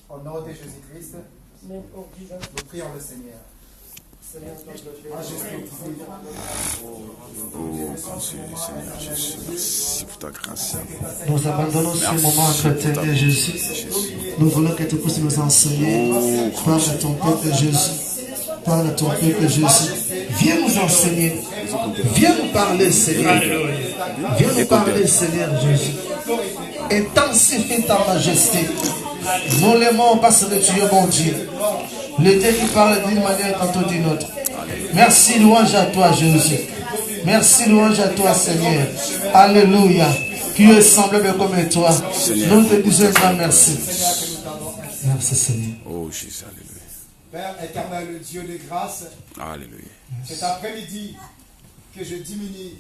Au nom de Jésus-Christ, nous prions le Seigneur. Seigneur Jésus, merci pour ta grâce. Nous abandonnons ce moment entre tes mains, Jésus. Nous voulons que tu puisses nous enseigner. Parle à ton peuple, Jésus. Parle à ton peuple, Jésus. Viens nous enseigner. Viens nous parler, Seigneur. Viens nous parler, Seigneur Jésus. Intensifie ta majesté. Nous l'aimons parce que tu es mon Dieu. Le Dieu qui parle d'une manière tantôt d'une autre. Merci, louange à toi, Jésus. Merci, louange à toi, Seigneur. Alléluia. Qui est semblable comme toi. Nous te disons un grand merci. Merci, Seigneur. Oh, Jésus, alléluia. Père éternel, le Dieu de grâce, Alléluia. cet après-midi que je diminue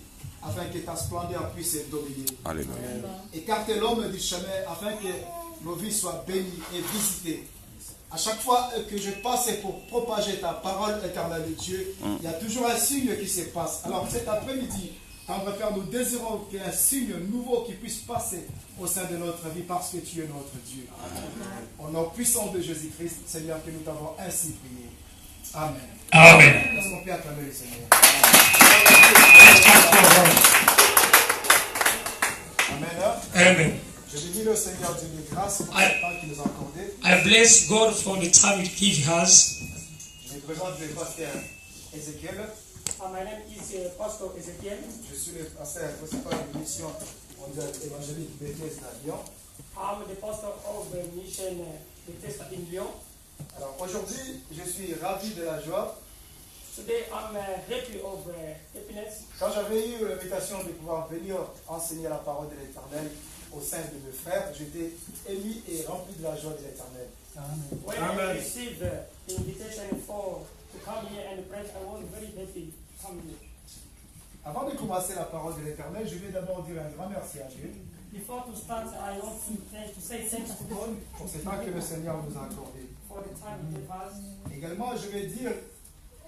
afin que ta splendeur puisse dominer. Alléluia. Écarte l'homme du chemin afin que nos vies soient bénies et visitées. À chaque fois que je passe pour propager ta parole éternelle de Dieu, il y a toujours un signe qui se passe. Alors cet après-midi, Tendre Père, nous désirons qu'il y ait un signe nouveau qui puisse passer au sein de notre vie parce que tu es notre Dieu. Au nom puissant de Jésus-Christ, Seigneur, que nous t'avons ainsi prié. Amen. Amen. Est-ce qu'on peut acclamer le Seigneur? Amen. Amen. Je bénis le Seigneur Dieu de grâce pour le temps qu'il nous a accordé. I bless God for the time He gives us. Je me présente le pasteur Ézéchiel. My name is Pastor Ezekiel. Je suis le pasteur principal de mission mondiale évangélique Bethesda à Lyon. I'm the pastor of the mission Bethesda in Lyon. Alors aujourd'hui, je suis ravi de la joie. Today I'm happy of happiness. Quand j'avais eu l'invitation de pouvoir venir enseigner la parole de l'Éternel au sein de mes frères, j'étais ému et rempli de la joie de l'Éternel. When I received the invitation to come here and preach, I was very happy to come here. Avant de commencer la parole de l'Éternel, je vais d'abord dire un grand merci à Dieu. Before to start, I want to say thanks to God pour ce temps que le Seigneur nous a accordé. for the time He gave us. Également, je vais dire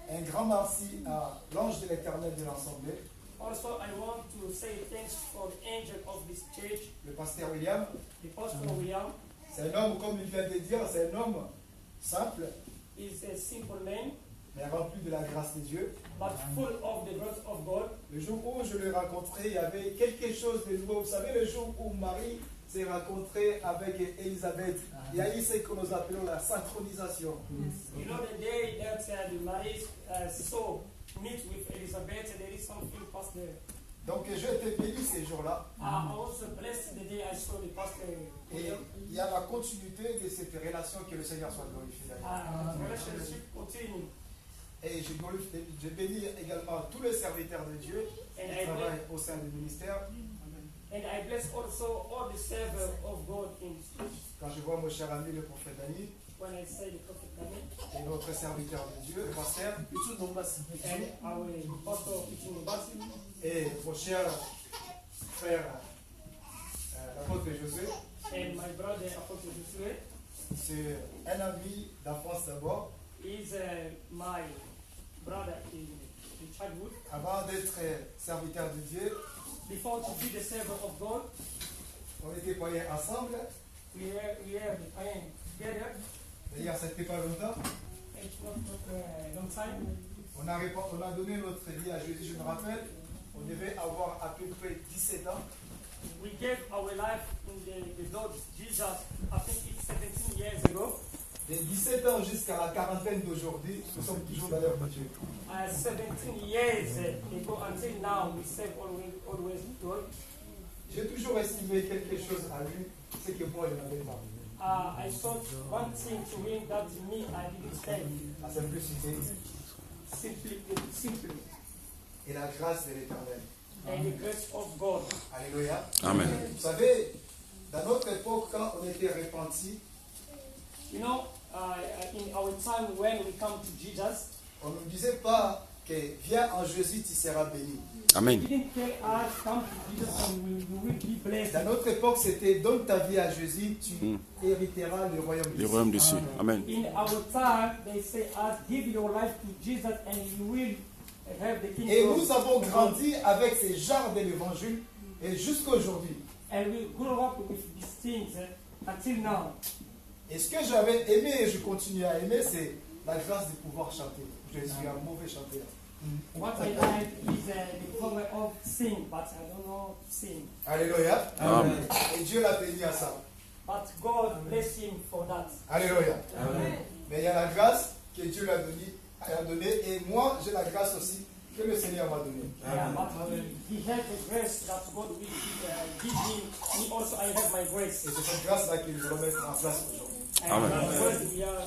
un grand merci à l'ange de l'Éternel de l'Assemblée, Also, I want to say thanks for the angel of this church, le pasteur William. the Pastor William. C'est un homme, comme il vient de dire, c'est un homme simple, Is a simple man, mais rempli de la grâce de Dieu. but full of the grace of God. Le jour où je l'ai rencontré, il y avait quelque chose de nouveau. Vous savez, le jour où Marie s'est rencontrée avec Élisabeth, il y a eu ce que nous appelons la synchronisation. You know, the day that Mary saw meet with Elizabeth, there is something past there. Donc j'ai été béni ces jours-là. I also blessed the day I saw the pastor. Et il y a la continuité de cette relation, que le Seigneur soit glorifié d'ailleurs. The relationship continue. Et je bénis également tous les serviteurs de Dieu qui travaillent au sein du ministère. And I bless also all the servants of God in this church. Quand je vois mon cher ami le prophète Dani When I say the prophet Daniel, et notre serviteur de Dieu, le pasteur, and our pastor Pichu Basim, et mon cher frère l'apôtre Josué, and my brother Apostle Josué, c'est un ami d'enfance d'abord. is my brother in childhood. Avant d'être serviteur de Dieu, Before to be the servant of God, on était païens ensemble. we are together. D'ailleurs, ça ne fait pas longtemps. It's not a long time. On a donné notre vie à Jésus, je me rappelle. On devait avoir à peu près 17 ans. We gave our life in the Lord Jesus, I think it's 17 years ago. De 17 ans jusqu'à la quarantaine d'aujourd'hui, nous sommes toujours dans l'œuvre de Dieu. 17 years ago until now, we serve always God. J'ai toujours estimé quelque chose à lui, c'est que moi, je n'avais pas. I thought one thing to him that me, I didn't stand. La simplicité Simply. et la grâce de l'Éternel. And the grace of God. Alléluia. Amen. Vous savez, dans notre époque, quand on était repenti, You know, in our time when we come to Jesus, on ne nous disait pas que viens en Jésus, tu seras béni. Amen. He didn't tell us, come to Jesus and you will be blessed. Dans notre époque, c'était donne ta vie à Jésus, tu hériteras le royaume de Le Dieu. royaume des cieux. Amen. In our time, they say us, give your life to Jesus and you will have the Et kingdom. nous avons grandi avec ces genres de l'évangile et jusqu'à aujourd'hui. And we grow up with these things until now. Et ce que j'avais aimé et je continue à aimer, c'est la grâce de pouvoir chanter. Je suis un mauvais chanteur. What I like is the power of sing, but I don't know sing. Alléluia. Amen. Et Dieu l'a béni à ça. But God bless him for that. Alléluia. Mais il y a la grâce que Dieu l'a donnée et moi j'ai la grâce aussi que le Seigneur m'a donnée. Yeah, but he had the grace that God will give him. Me also, I have my grace. Et c'est cette grâce-là que nous allons mettre en place aujourd'hui. And the grace we are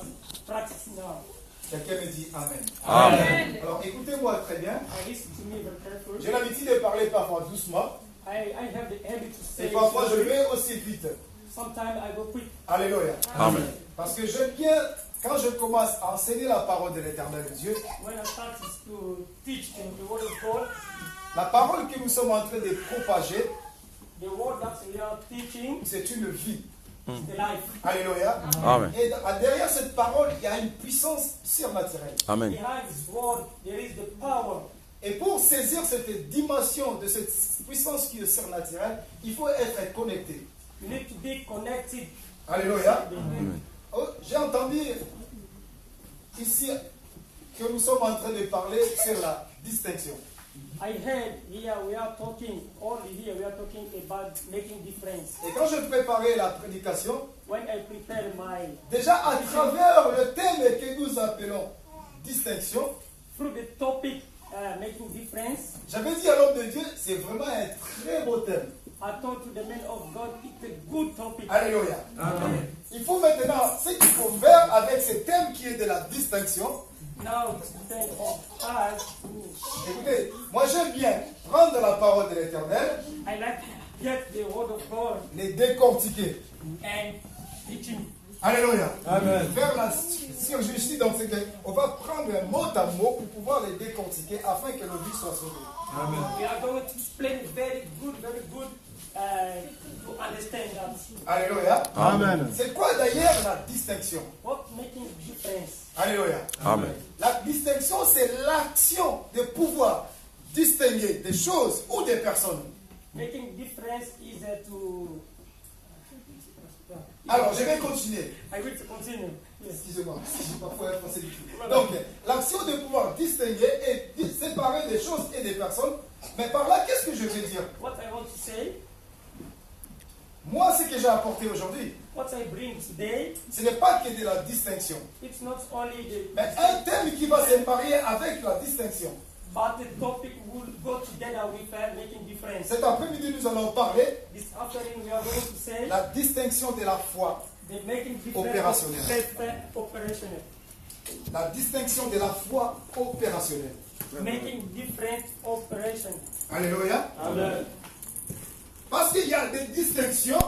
practicing now. Quelqu'un me dit Amen. Amen. Alors écoutez-moi très bien. Listen to me very carefully. J'ai l'habitude de parler parfois doucement I have the habit to say et parfois je slowly. vais aussi vite. Sometimes I go quick. Alléluia. Amen. Parce que j'aime bien, quand je commence à enseigner la parole de l'Éternel Dieu, When I start to teach the word of God, la parole que nous sommes en train de propager, the word that we are teaching c'est une vie. is the life. Alléluia. Amen. Et derrière cette parole, il y a une puissance surnaturelle. Amen. Behind this word, there is the power. Et pour saisir cette dimension de cette puissance qui est surnaturelle, il faut être connecté. You need to be connected. Alléluia. Oh, j'ai entendu ici que nous sommes en train de parler sur la distinction. I heard here we are talking, only here we are talking about making difference. Et quand je préparais la prédication, When I prepare my, déjà à travers le thème que nous appelons distinction, through the topic making difference, j'avais dit à l'homme de Dieu, c'est vraiment un très beau thème. I told to the man of God, it's a good topic. Alléluia. Il faut maintenant, ce qu'il faut faire avec ce thème qui est de la distinction. Now it's depend on us. Écoutez, moi j'aime bien prendre la parole de l'Éternel, I like to get the word of God les décortiquer. and teaching. Alléluia. Amen. Faire la surjustice, donc c'est qu'on va prendre un mot à mot pour pouvoir les décortiquer afin que nos vies soient sauvées. We are going to explain very good to understand that. Alléluia. Amen. C'est quoi d'ailleurs la distinction? What making difference? Alléluia. Amen. La distinction, c'est l'action de pouvoir distinguer des choses ou des personnes. Making difference is to. Alors, je vais continuer. I will continue. Yes. Excusez-moi, si je n'ai pas fait un français du tout. Donc, l'action de pouvoir distinguer et séparer des choses et des personnes. Mais par là, qu'est-ce que je veux dire? What I want to say, Moi, ce que j'ai apporté aujourd'hui, what I bring today, ce n'est pas que de la distinction, it's not only the mais un thème qui va se marier avec la distinction. but the topic will go together with making difference. Cet après-midi, nous allons parler This afternoon we are going to say la distinction de la foi. the making difference Opérationnel. of faith operational. La distinction de la foi opérationnelle. Making different operation. Alléluia. Amen. Parce qu'il y a des distinctions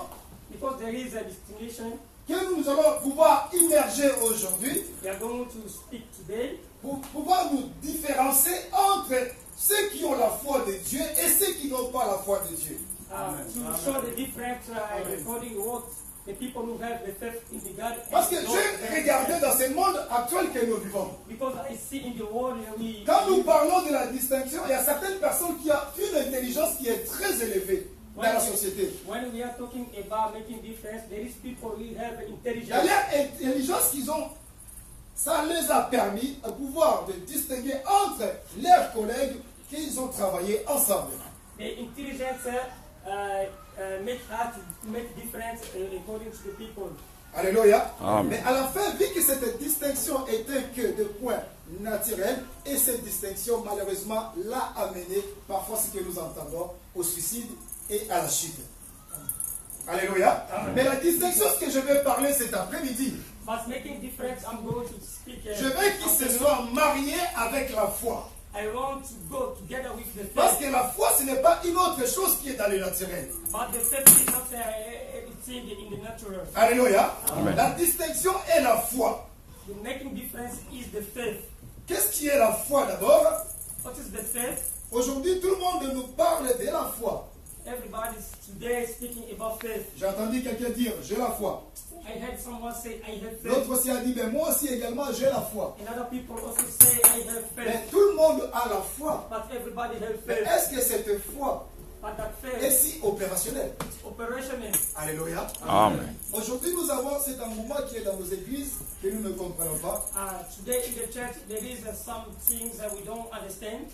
Because there is a distinction, que nous allons pouvoir immerger aujourd'hui we are going to speak today pour pouvoir nous différencier entre ceux qui ont la foi de Dieu et ceux qui n'ont pas la foi de Dieu. to show the difference according to what the people who have the faith in the God. and Parce que don't j'ai have regardé the dans ce monde actuel que nous vivons. Because I see in the world we Quand nous parlons de la distinction, il y a certaines personnes qui ont une intelligence qui est très élevée dans la société. when we are talking about making difference, there is people who have Il y a intelligence. l'intelligence qu'ils ont. Ça les a permis de pouvoir de distinguer entre leurs collègues qu'ils ont travaillé ensemble. The intelligence make us to make difference according to the people. Alléluia. Amen. Mais à la fin, vu que cette distinction était que de points naturels, et cette distinction, malheureusement, l'a amené, parfois ce que nous entendons, au suicide et à la chute. Alléluia. Mais la distinction, ce que je vais parler cet après-midi, But making difference, I'm going to speak. je veux qu'il se soit marié avec la foi. I want to go together with the Parce faith. que la foi, ce n'est pas une autre chose qui est dans le naturel. But the faith is not anything in the natural. Alléluia. Amen. La distinction est la foi. The making difference is the faith. Qu'est-ce qui est la foi d'abord? What is the faith? Aujourd'hui, tout le monde nous parle de la foi. Everybody's today speaking about faith. J'ai entendu quelqu'un dire, j'ai la foi. I heard someone say, I have faith. L'autre aussi a dit, ben moi aussi également, j'ai la foi. And other people also say, I have Mais faith. tout le monde a la foi. But everybody has Mais faith. est-ce que cette foi but that et faith si opérationnel. is operational. Alléluia. Amen. Aujourd'hui, nous avons cet engouement qui est dans nos églises que nous ne comprenons pas. Today in the church, there is some things that we don't understand.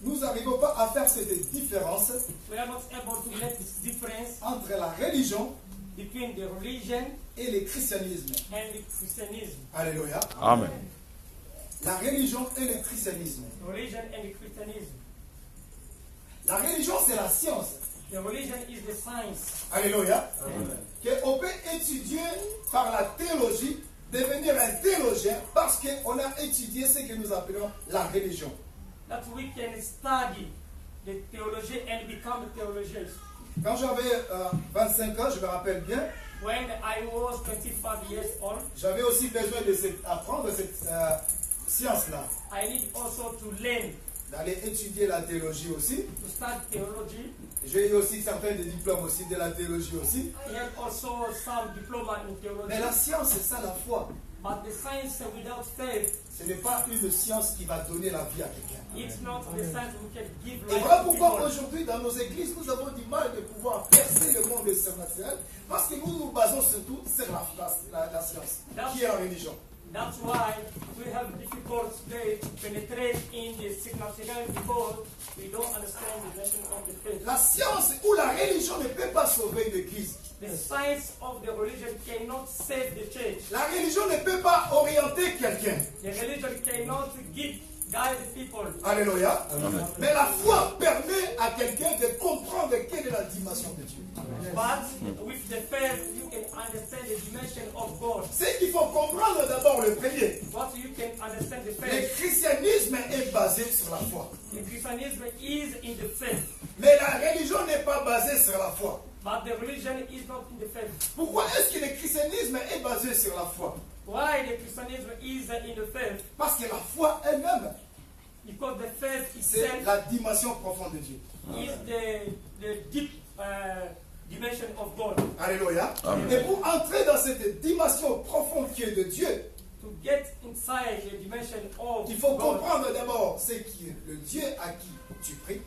Nous n'arrivons pas à faire cette différence We are not able to make this difference entre la religion between the religion et le christianisme. and the Christianism. Alléluia. Amen. La religion et le christianisme. Religion and the Christianism. La religion, c'est la science. The religion is the science. Alléluia. On peut étudier par la théologie, devenir un théologien parce qu'on a étudié ce que nous appelons la religion. That we can study the theology and become theologians. Quand j'avais 25 ans, je me rappelle bien, When I was 25 years old, j'avais aussi besoin d'apprendre cette science-là. I need also to learn D'aller étudier la théologie aussi. to study theology. J'ai eu aussi certains des diplômes aussi de la théologie aussi. We have also some diploma in theology. Mais la science, c'est ça la foi. But the science without faith, Ce n'est pas une science qui va donner la vie à quelqu'un. it's not the science we can give Et life voilà to pourquoi people. aujourd'hui dans nos églises, nous avons du mal de pouvoir percer le monde surnaturel parce que nous nous basons surtout sur la science, qui est la religion. That's why we have difficult today to penetrate in the supernatural because we don't understand the lesson of the faith. La science ou la religion ne peut pas sauver une église. The science of the religion cannot save the church. La religion ne peut pas orienter quelqu'un. The religion cannot guide people. Alléluia. Amen. Mais la foi permet à quelqu'un de comprendre quelle est la dimension de Dieu. But with the faith, you can understand the dimension of God. C'est qu'il faut comprendre d'abord le premier. What you can understand the Le faith. christianisme est basé sur la foi. The Christianism is in the faith. Mais la religion n'est pas basée sur la foi. But the religion is not in the faith. Pourquoi est-ce que le christianisme est basé sur la foi? Why the Christianism is in the faith? Parce que la foi elle-même, Because the faith c'est itself la dimension profonde de Dieu. is the deep dimension of God. Alléluia. Amen. Et pour entrer dans cette dimension profonde qui est de Dieu, To get inside the dimension of il faut God, comprendre d'abord ce qui est le Dieu à qui tu pries.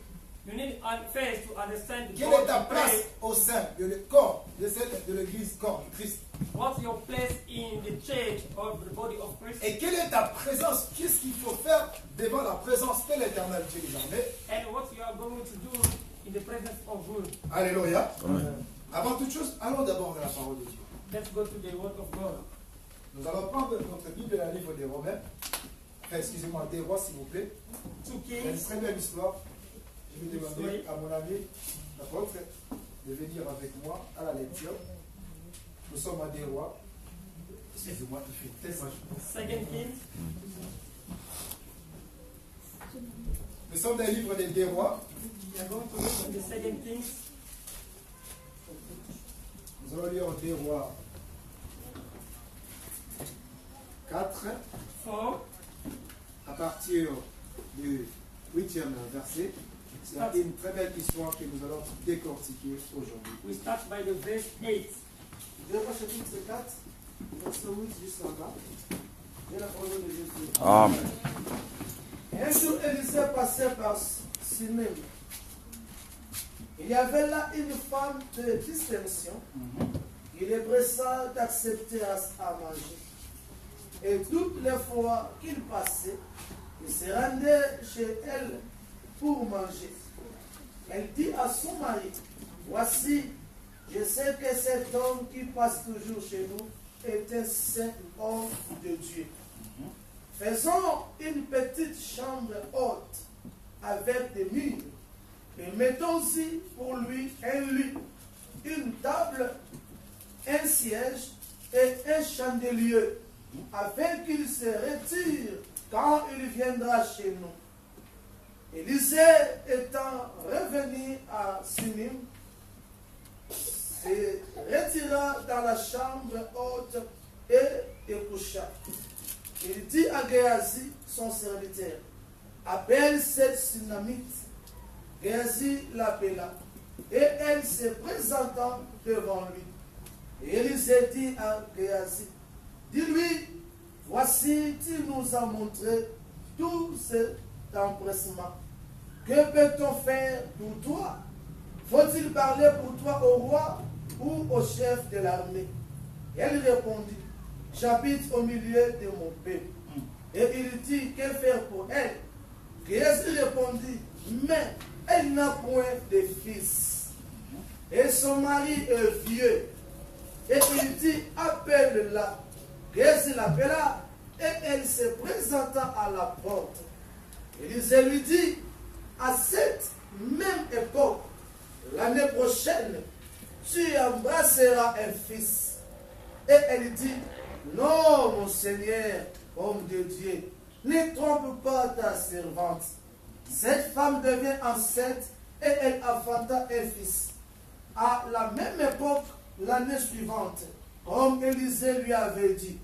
you need faith to understand Quelle God est ta you place pray. au sein de le corps de l'église, corps de Christ? What's your place in the church of the body of Christ? Et quelle est ta présence? Qu'est-ce qu'il faut faire devant la présence de l'éternel Dieu des armées? And what you are going to do in the presence of God. Alléluia. Amen. Avant toute chose, allons d'abord dans la parole de Dieu. Let's go to the word of God. Nous allons prendre notre Bible dans le livre des Romains. Enfin, excusez-moi, des rois, s'il vous plaît. 2 C'est une Kings. très belle histoire. Je vais demander à mon ami, l'apôtre, de venir avec moi à la lecture. Nous sommes à des rois. Excusez-moi, il fait tellement chaud. 2 Kings. Nous sommes dans le livre des rois. We are going to look at the 2 Kings. Nous allons lire des rois 4 4. à partir du 8e verset. C'est une très belle histoire que nous allons décortiquer aujourd'hui. We start by the verse 8. Deux Rois chapitre 4, verset 8 jusqu'en bas. Et la parole de Jésus. Amen. Et un jour, Élisée passait par Sunem. Il y avait là une femme de distinction. Il est pressant d'accepter à manger. Et toutes les fois qu'il passait, il se rendait chez elle pour manger. Elle dit à son mari, voici, je sais que cet homme qui passe toujours chez nous est un saint homme de Dieu. Faisons une petite chambre haute avec des murs et mettons-y pour lui un lit, une table, un siège et un chandelier, afin qu'il se retire quand il viendra chez nous. Élisée étant revenu à Sunim, se retira dans la chambre haute et coucha. Il dit à Géasi, son serviteur, appelle cette Sunamite. Géasi l'appela, et elle se présenta devant lui. Et Élisée dit à Géasi, dis-lui, voici, tu nous as montré tout cet empressement. Que peut-on faire pour toi? faut-il parler pour toi au roi ou au chef de l'armée? Elle répondit, j'habite au milieu de mon peuple. Et il dit, que faire pour elle? Jésus répondit, mais elle n'a point de fils. Et son mari est vieux. Et il dit, appelle-la. Jésus l'appela et elle se présenta à la porte. Élisée lui dit, à cette même époque, l'année prochaine, tu embrasseras un fils. Et elle dit, non, mon Seigneur, homme de Dieu, ne trompe pas ta servante. Cette femme devient enceinte et elle enfanta un fils. À la même époque, l'année suivante, comme Élisée lui avait dit,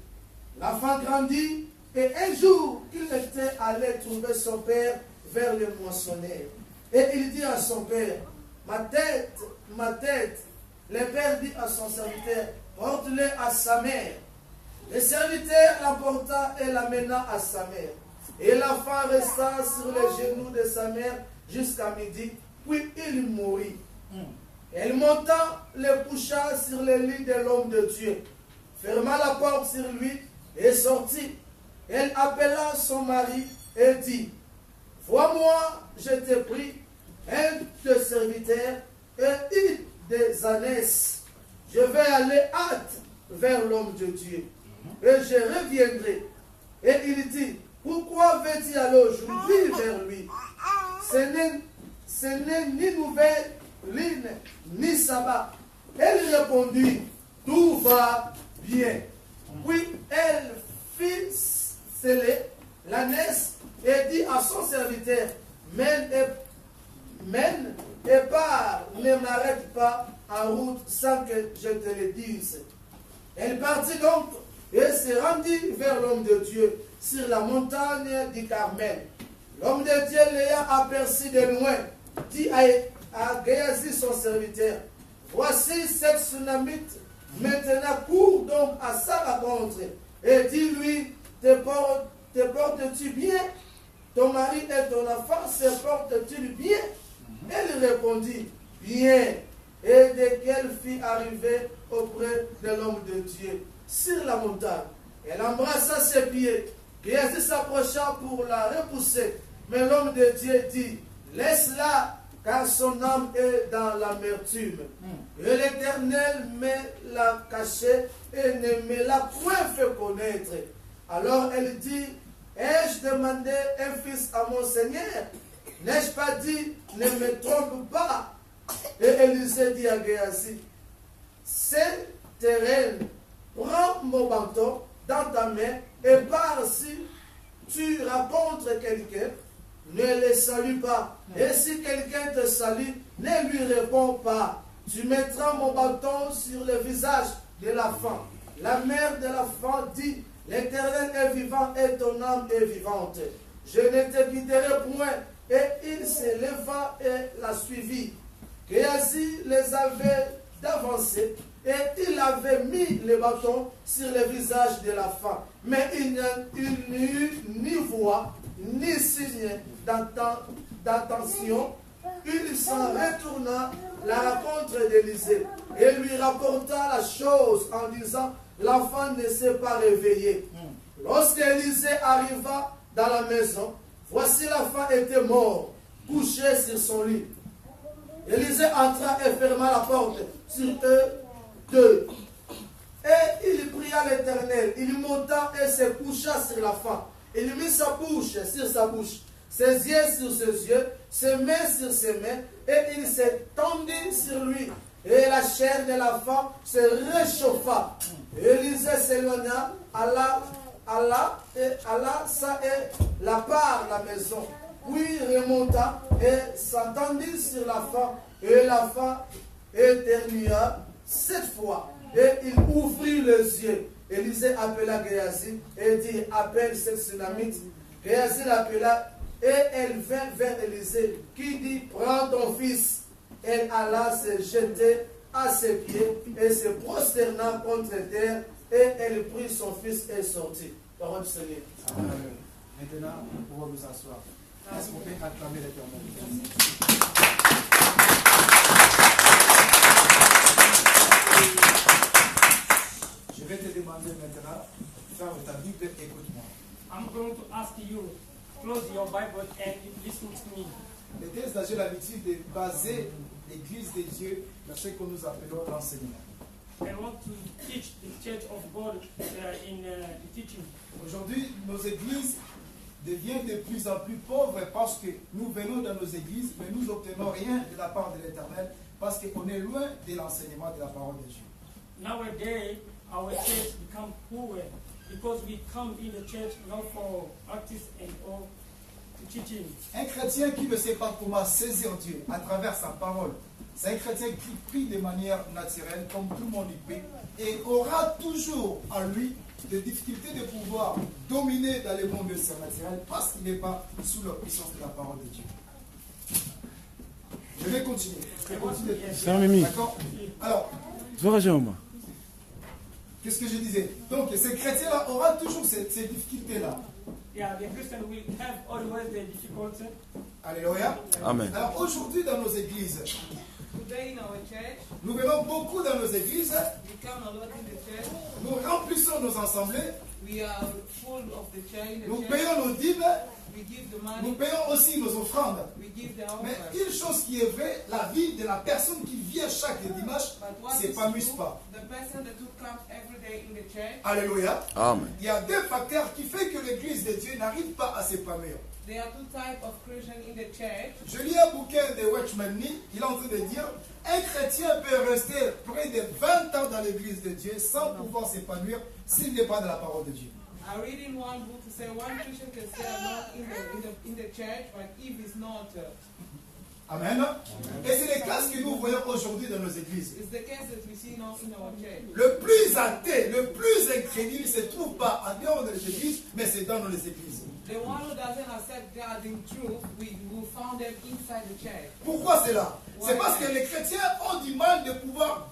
l'enfant grandit et un jour, il était allé trouver son père vers le moissonneur. Et il dit à son père, ma tête, ma tête. Le père dit à son serviteur, porte-le à sa mère. Le serviteur l'emporta et l'amena à sa mère. Et l'enfant resta sur les genoux de sa mère jusqu'à midi, puis il mourut. Elle monta, le coucha sur le lit de l'homme de Dieu, ferma la porte sur lui et sortit. Elle appela son mari et dit, vois-moi, je t'ai pris un de serviteurs et une des ânesses. Je vais aller hâte vers l'homme de Dieu et je reviendrai. Et il dit, pourquoi veux-tu aller aujourd'hui vers lui? Ce n'est ni nouvelle lune, ni sabbat. Elle répondit, tout va bien. Puis elle fit sceller l'ânesse et dit à son serviteur, mène et pars, ne m'arrête pas en route sans que je te le dise. Elle partit donc et se rendit vers l'homme de Dieu sur la montagne du Carmel. L'homme de Dieu l'ayant aperçu de loin, dit à Géasi son serviteur, voici cette Sunamite, maintenant cours donc à sa rencontre et dis-lui, te portes-tu bien? Ton mari et ton enfant se portent-ils bien? Elle répondit, bien. Et dès qu'elle fut arrivée auprès de l'homme de Dieu, sur la montagne, elle embrassa ses pieds. Géasi s'approcha pour la repousser. Mais l'homme de Dieu dit, laisse-la, car son âme est dans l'amertume. Et l'Éternel me l'a cachée et ne me l'a point fait connaître. Alors elle dit, ai-je demandé un fils à mon Seigneur? N'ai-je pas dit, ne me trompe pas? Et Élisée dit à Géasi, c'est terrain, prends mon bâton dans ta main et pars. Si tu rencontres quelqu'un, ne le salue pas. Et si quelqu'un te salue, ne lui réponds pas. Tu mettras mon bâton sur le visage de l'enfant. La mère de l'enfant dit, l'Éternel est vivant et ton âme est vivante. Je ne te quitterai point. Et il se leva et la suivit. Géasi les avait d'avancer et il avait mis le bâton sur le visage de l'enfant. Mais il n'y eut ni voix, ni signe d'attention. Il s'en retourna la rencontre d'Élisée et lui rapporta la chose en disant, l'enfant ne s'est pas réveillé. Lorsque Élisée arriva dans la maison, voici l'enfant était mort, couché sur son lit. Élisée entra et ferma la porte sur eux deux. Et il pria l'Éternel. Il monta et se coucha sur l'enfant. Il mit sa bouche sur sa bouche, ses yeux sur ses yeux, ses mains sur ses mains, et il se tendit sur lui. Et la chair de l'enfant se réchauffa. Élisée s'éloigna, alla ça et la part la maison. Puis remonta et s'entendit sur l'enfant. Et l'enfant éternua 7 fois. Et il ouvrit les yeux. Élisée appela Géasi et dit, appelle cette Sunamite. Géasi l'appela et elle vint vers Élisée qui dit, prends ton fils. Elle alla se jeter à ses pieds et se prosterna contre terre. Et elle prit son fils et sortit. Parole du Seigneur. Amen. Maintenant, nous pouvons nous asseoir. Est-ce qu'on peut acclamer l'Éternel? Je vais te demander maintenant, ferme ta Bible, écoute-moi. I'm going to ask you, close your Bible and listen to me. Les thèses, j'ai l'habitude de baser l'église de Dieu dans ce que nous appelons l'enseignement. I want to teach the church of God in the teaching. Aujourd'hui, nos églises deviennent de plus en plus pauvres parce que nous venons dans nos églises, mais nous n'obtenons rien de la part de l'Éternel parce qu'on est loin de l'enseignement de la parole de Dieu. Nowadays, our church become poor because we come in the church not for practice and all to teaching. Un chrétien qui ne sait pas comment saisir Dieu à travers sa parole, c'est un chrétien qui prie de manière naturelle, comme tout le monde y peut, et aura toujours en lui des difficultés de pouvoir dominer dans le monde surnaturel parce qu'il n'est pas sous la puissance de la parole de Dieu. Je vais continuer. D'accord? Alors, qu'est-ce que je disais? Donc, ce chrétien-là aura toujours ces difficultés-là. Yeah, the Christian will have always the difficulty. Alléluia. Amen. Alors, aujourd'hui, dans nos églises, Today in our church, nous venons beaucoup dans nos églises, we come a lot in the church. nous remplissons nos assemblées, We are full of the church. In the nous church. payons nos dîmes, We give the nous money. payons aussi nos offrandes. We give the Mais offering. une chose qui est vraie, la vie de la personne qui vient chaque dimanche But what ne is s'épanouit true, pas. the person that who comes every day in the church, Alléluia. Amen. Il y a deux facteurs qui font que l'église de Dieu n'arrive pas à s'épanouir. there are two types of Christians in the church. Je lis un bouquin de Watchman Nee, il est en train de dire un chrétien peut rester près de 20 ans dans l'église de Dieu sans pouvoir s'épanouir s'il n'est pas dans la parole de Dieu. I read in one book to say one Christian can stay a lot in the church, but if it's not, Amen. Et c'est le cas que nous voyons aujourd'hui dans nos églises. it's the case that we see now in our church. Le plus athée, le plus incrédule ne se trouve pas en dehors des églises, mais c'est dans les églises. The one who doesn't accept God in truth, we will find them inside the church. Pourquoi cela? C'est parce que les chrétiens ont du mal de pouvoir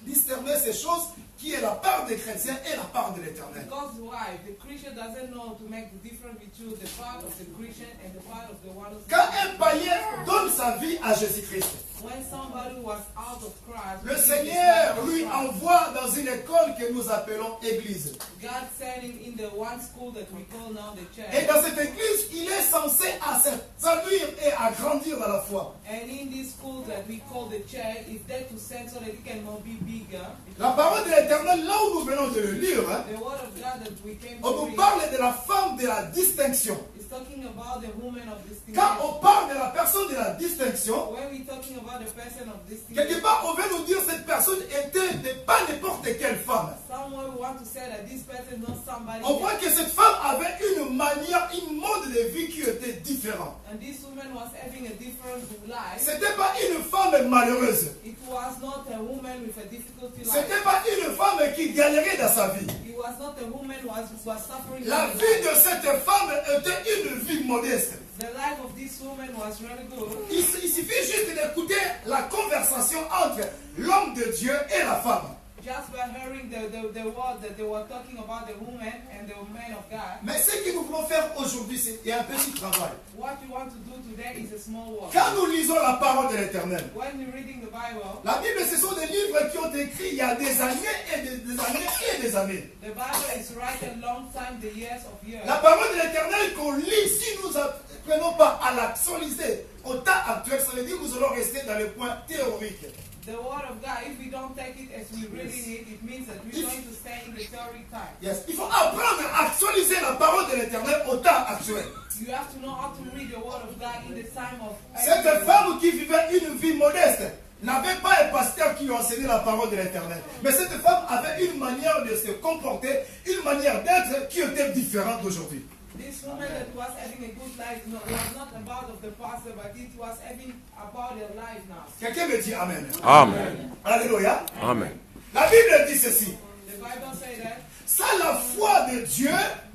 discerner ces choses qui est la part des chrétiens et la part de l'éternel. Because why? The Christian doesn't know to make the difference between the part of the Christian and the part of the one who's Quand un païen donne sa vie à Jésus-Christ, when somebody was out of Christ, le Seigneur lui envoie dans une école que nous appelons église. God sent him in the one school that we call now the Et church. dans cette église, il est censé s'épanouir et à grandir dans la foi. And in this school that we call the church, is there to send so that it can more be bigger. La parole de l'éternel, là où nous venons de le lire, The word of God that we came on to nous read parle de la femme de la distinction. is talking about the woman of distinction. Quand on parle de la personne de la distinction, When we're talking about the person of quelque distinction, part on veut nous dire que cette personne était pas n'importe quelle femme. somewhere we want to say that this person is not somebody On voit que cette femme avait une manière, une mode de vie qui était différent. and this woman was having a different life. C'était pas une femme malheureuse. It was not a woman with a difficulty life. C'était pas une femme qui galérait dans sa vie. It was not a woman who was suffering. La in vie life. de cette femme était une vie modeste. The life of this woman was really good. Il suffit juste d'écouter la conversation entre l'homme de Dieu et la femme. Just by hearing the word that they were talking about the woman and the man of God. Mais ce que nous voulons faire aujourd'hui, c'est un petit travail. What you want to do today is a small work. Quand nous lisons la parole de l'Éternel, When we're reading the Bible, la Bible, ce sont des livres qui ont été écrits il y a des années et des années et des années. the Bible is right a long time, the years of years. La parole de l'Éternel qu'on lit, si nous apprenons pas à l'actualiser au temps actuel, ça veut dire que nous allons rester dans le point théorique. The word of God, if we don't take it as we're reading it, it means that we're going to stay in the theory time. Yes. Il faut apprendre à actualiser la parole de l'Éternel au temps actuel. You have to know how to read the word of God in the time of. Cette femme qui vivait une vie modeste n'avait pas un pasteur qui lui enseignait la parole de l'Éternel. Mais cette femme avait une manière de se comporter, une manière d'être qui était différente d'aujourd'hui. This woman that was having a good life was not about of the pastor, but it was having about her life now. Quelqu'un me dit Amen. Amen. Alléluia. Amen. La Bible dit ceci. The Bible says that Sans la foi de Dieu,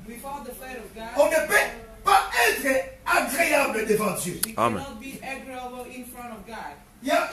without the faith of on God, ne peut pas être agréable devant Dieu. we Amen. cannot be agreeable in front of God. Il y a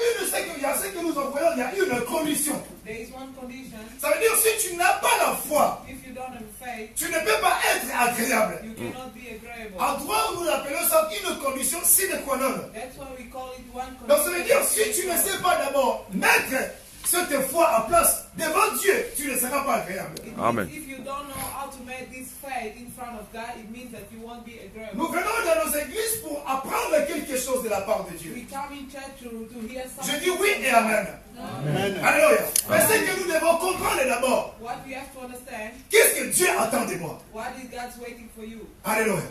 ce que nous envoyons, il y a une condition. There is one condition. Ça veut dire si tu n'as pas la foi, If you don't have faith, tu ne peux pas être agréable. you cannot be agreeable. En droit, nous appelons ça une condition sine qua non. That's why we call it one Donc ça veut dire condition. si tu ne sais pas d'abord mettre cette foi en place, devant Dieu, tu ne seras pas agréable. Amen. If you don't know how to make this faith in front of God, it means that you won't be agreeable. Nous venons dans nos églises pour apprendre quelque chose de la part de Dieu. We come in church to hear something. Je dis oui et amen. Amen. Alléluia. Mais ce que nous devons comprendre d'abord, What we have to understand, qu'est-ce que Dieu attend de moi? what is God's waiting for you? Alléluia.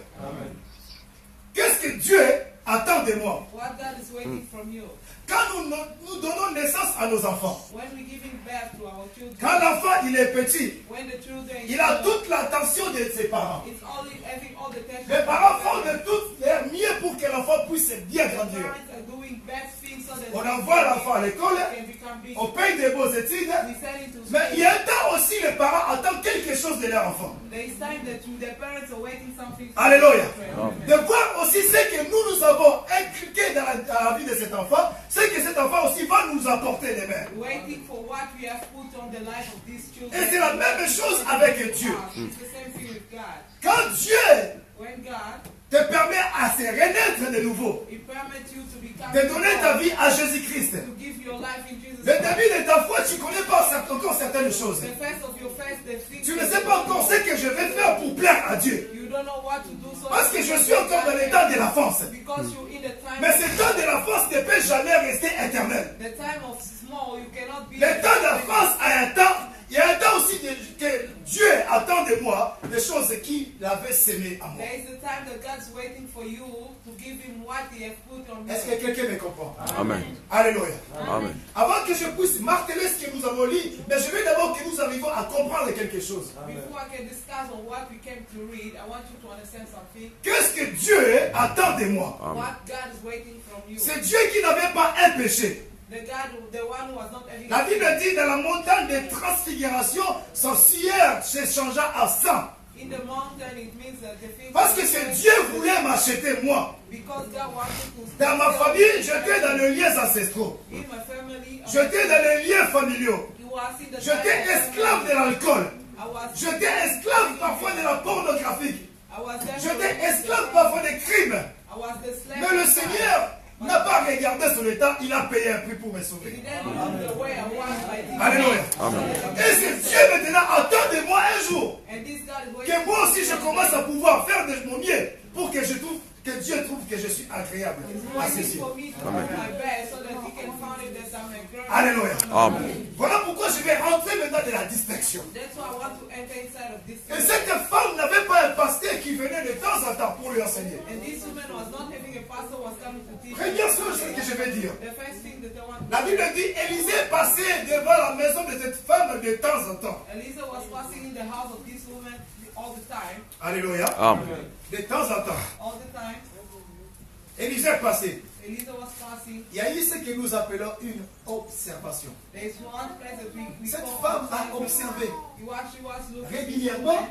Qu'est-ce que Dieu attend de moi? What God is waiting from you? Quand nous donnons naissance à nos enfants, When we giving birth to our children, quand l'enfant il est petit, when the children il a toute l'attention de ses parents. it's only having all the attention. Les parents font de tout leur mieux pour que l'enfant puisse bien grandir. Parents are doing best things so that On they envoie l'enfant à l'école, can become big. on paye des beaux études, We send it to mais school. il y a un temps aussi les parents attendent quelque chose de leur enfant. There is time that the parents are waiting something. Alléluia. Amen. De voir aussi ce que nous avons inculqué dans la vie de cet enfant, c'est que cet enfant aussi va nous apporter des mains. Waiting for what we have put on the life of these children. Et c'est la même chose avec Dieu. It's the same thing with God. Quand Dieu When God, te permet à se renaître de nouveau, He permits you to become de donner ta vie à Jésus-Christ. to give your life in Jesus Le Christ. début de ta foi, tu ne connais pas encore certaines choses. The first of your faith, the things Tu ne sais pas encore ce que je vais faire pour plaire à Dieu. you don't know what to do. So Parce que je suis encore dans l'état de l'enfance. because you're in the time. Mais ce temps de l'enfance ne peut jamais rester éternel. The time of small, you cannot be. Le temps de l'enfance a un temps. Il y a un temps aussi que Dieu attend de moi des choses qu'il avait sémées à moi. There is a time that God's waiting for you to give Him what He has put on Est-ce you. que quelqu'un me comprend? Amen. Alléluia. Amen. Avant que je puisse marteler ce que nous avons lu, mais je veux d'abord que nous arrivions à comprendre quelque chose. Before I can discuss on what we came to read, I want you to understand something. Qu'est-ce que Dieu attend de moi? What God is waiting from you. C'est Dieu qui n'avait pas un péché. The God, the one who was not having. La Bible dit dans la montagne de transfiguration, son sueur se changea en sang. In the mountain, it means that the things. Parce que c'est Dieu voulait m'acheter moi. Because God wanted to. Dans ma famille, j'étais dans les liens ancestraux. In my family. J'étais dans les liens familiaux. You was in the. J'étais esclave de l'alcool. I was. J'étais esclave parfois de la pornographie. I was. J'étais esclave parfois des crimes. I was the slave. Mais le Seigneur n'a pas regardé sur le temps, il a payé un prix pour me He sauver. didn't look the way I was by this. Alléluia. Et c'est Dieu maintenant attend de moi un jour And this God is waiting. que moi aussi je commence à pouvoir faire de mon mieux pour que Dieu trouve que je suis agréable à ses Waiting yeux. for me to do my best so that He can find it that I'm a girl. Alléluia. Amen. Voilà pourquoi je vais rentrer maintenant dans la distinction. That's why I want to enter inside of this. Et cette femme n'avait pas un pasteur qui venait de temps en temps pour lui enseigner. And this woman was not having a pastor was coming to teach. Première chose que je vais dire. The first thing that I want. La Bible dit, Élisée passait devant la maison de cette femme de temps en temps. Elisa was passing in the house of this woman all the time. Alléluia. Amen. De temps en temps. All the time. Élisée passait. Elisa was passing. Il y a eu ce que nous appelons une observation. There is one place that we Cette call femme a observation. observé. She was looking. Régulièrement,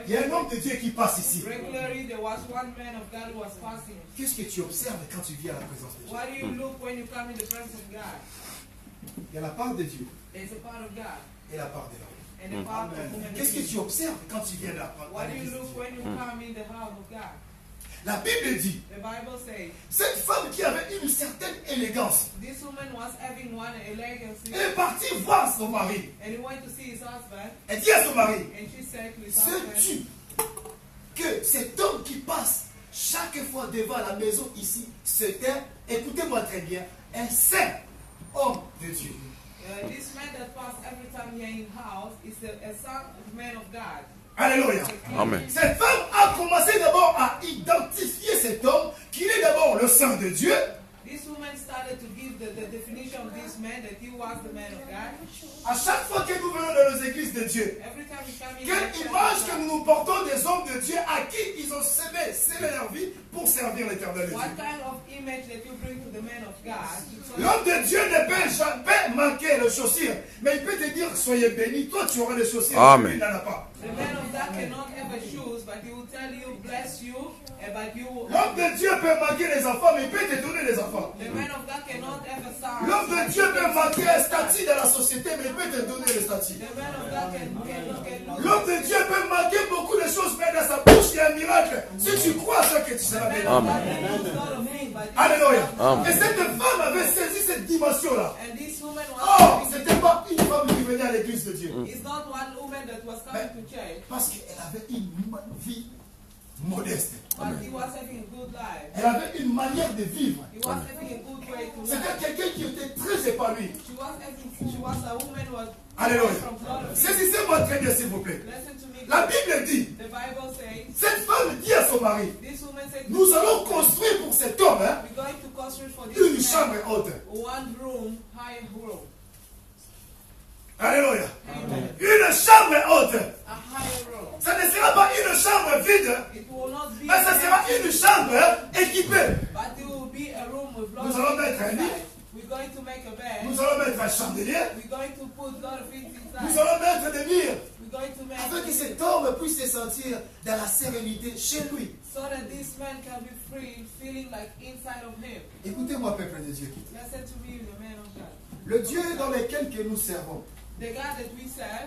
il y a un homme de Dieu qui passe ici. Regularly, there was one man of God who was passing. Qu'est-ce que tu observes quand tu viens à la présence de Dieu? What do you look when you come in the presence of God? Il y a la part de Dieu There's a part of God et la part de l'homme. and a part of human Qu'est-ce que being. tu observes quand tu viens à What do you l'église? look when you come in the house of God? La Bible dit, The Bible says cette femme qui avait une certaine élégance this woman was having one elegance est partie voir son mari. and he went to see his husband Elle dit à son mari, and she said to his husband, sais-tu que cet homme qui passe chaque fois devant la maison ici, c'était, écoutez-moi très bien, un saint homme de Dieu. this man that passed every time here in house is a son of man of God. Alléluia. Amen. Cette femme a commencé d'abord à identifier cet homme, qu'il est d'abord le saint de Dieu. This woman started to give the definition of this man that he was the man of God. À chaque fois que nous venons dans nos églises de Dieu, Every time we come in, quelle image que nous portons des hommes de Dieu à qui ils ont scellé leur vie pour servir l'éternel de Dieu. what kind of image that you bring to the man of God? L'homme de Dieu ne peut jamais manquer les chaussures, mais il peut te dire soyez bénis, toi tu auras les chaussures, Amen. lui il n'en a pas. The man of God cannot have a shoes, but he will tell you, bless you, but you. L'homme de Dieu peut manquer les enfants, mais il peut te donner les enfants. The man of God cannot have a son. L'homme de Dieu peut manquer un statut dans la société, mais il peut te donner le statut. The man of God can L'homme de Dieu peut manquer beaucoup de choses, mais dans sa bouche il y a un miracle. Si tu crois ça, que tu seras béni. Alléluia. Amen. Et cette femme avait saisi cette dimension-là. And this woman Oh, was. c'était pas une femme qui venait à l'église that was coming to church, Parce qu'elle avait une vie modeste. but he was having a good life. Elle avait une manière de vivre. He was having a good way to C'était live. quelqu'un qui était très épanoui. She was a woman who was Alléluia. from God of Saisissez-moi très bien, s'il vous plaît. Listen to me. La Bible dit, The Bible says, cette femme dit à son mari, this woman said, nous allons construire pour cet homme we're going to construct for this une man chambre haute. one room, high room. Alléluia. Amen. Une chambre haute. A higher room. Ça ne sera pas une chambre vide, It will not be mais ça sera une chambre équipée. but it will be a room with lots Nous allons of mettre un things lit. inside. We're going to make a bed. Nous allons mettre un chandelier. We're going to put lot of things Nous inside. allons mettre des murs. We're going to make Afin que cet homme puisse se sentir dans la sérénité chez lui. so that this man can be free, feeling like inside of him. Écoutez-moi, peuple de Dieu. Listen to me, the man of God. Le Dieu dans lequel que nous servons, The God that we serve,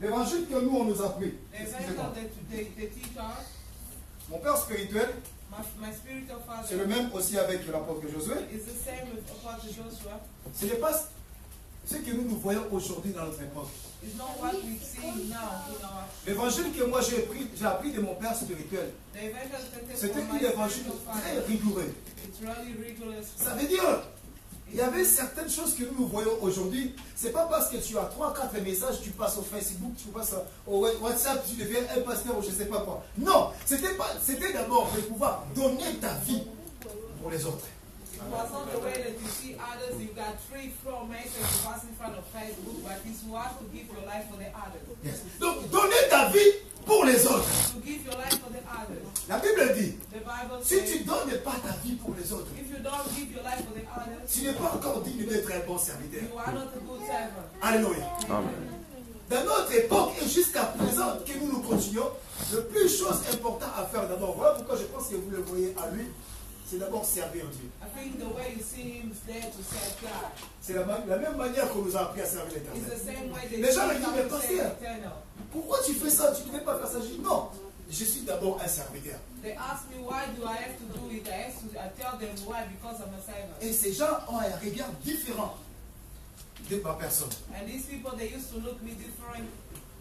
l'évangile que nous on nous a pris, the excusez-moi, evangel that they teach us, mon père spirituel, my spiritual c'est le father même aussi avec l'apôtre Josué. is the same with Apostle Joshua. Ce n'est pas ce que nous voyons aujourd'hui dans notre époque. It's not what we see now in our L'évangile que moi j'ai appris de mon père spirituel, the evangel that c'était from my un évangile spiritual très father. rigoureux. It's really rigorous. Ça veut dire, il y avait certaines choses que nous voyons aujourd'hui. C'est pas parce que tu as 3-4 messages, tu passes au Facebook, tu passes au WhatsApp, tu deviens un pasteur ou je sais pas quoi. Non, c'était d'abord de pouvoir donner ta vie pour les autres. It was not the way that you see others. You got 3-4 messages to pass in front of Facebook, but this was to give your life for the others. Yes. Donc, donner ta vie pour les autres. To give your life for the others. La Bible dit, The Bible si says, tu donnes pas ta vie pour les autres, if you don't give your life for the others, tu n'es pas encore digne d'être un bon serviteur. you are not a good servant. Alléluia. Dans notre époque et jusqu'à présent que nous continuons, le plus chose importante à faire d'abord, voilà pourquoi je pense que vous le voyez à lui, c'est d'abord servir Dieu. I think the way you see him is there to serve God. C'est la même manière qu'on nous a appris à servir It's the l'Éternel. same way that Les gens me you disent, come mais to pasteur, serve eternal. pourquoi tu fais ça? Tu ne devais pas faire ça. Je dis non, je suis d'abord un serviteur. They ask me why do I have to do it. I tell them why, because I'm a servant. Et ces gens ont un regard différent de ma personne. And these people, they used to look me different.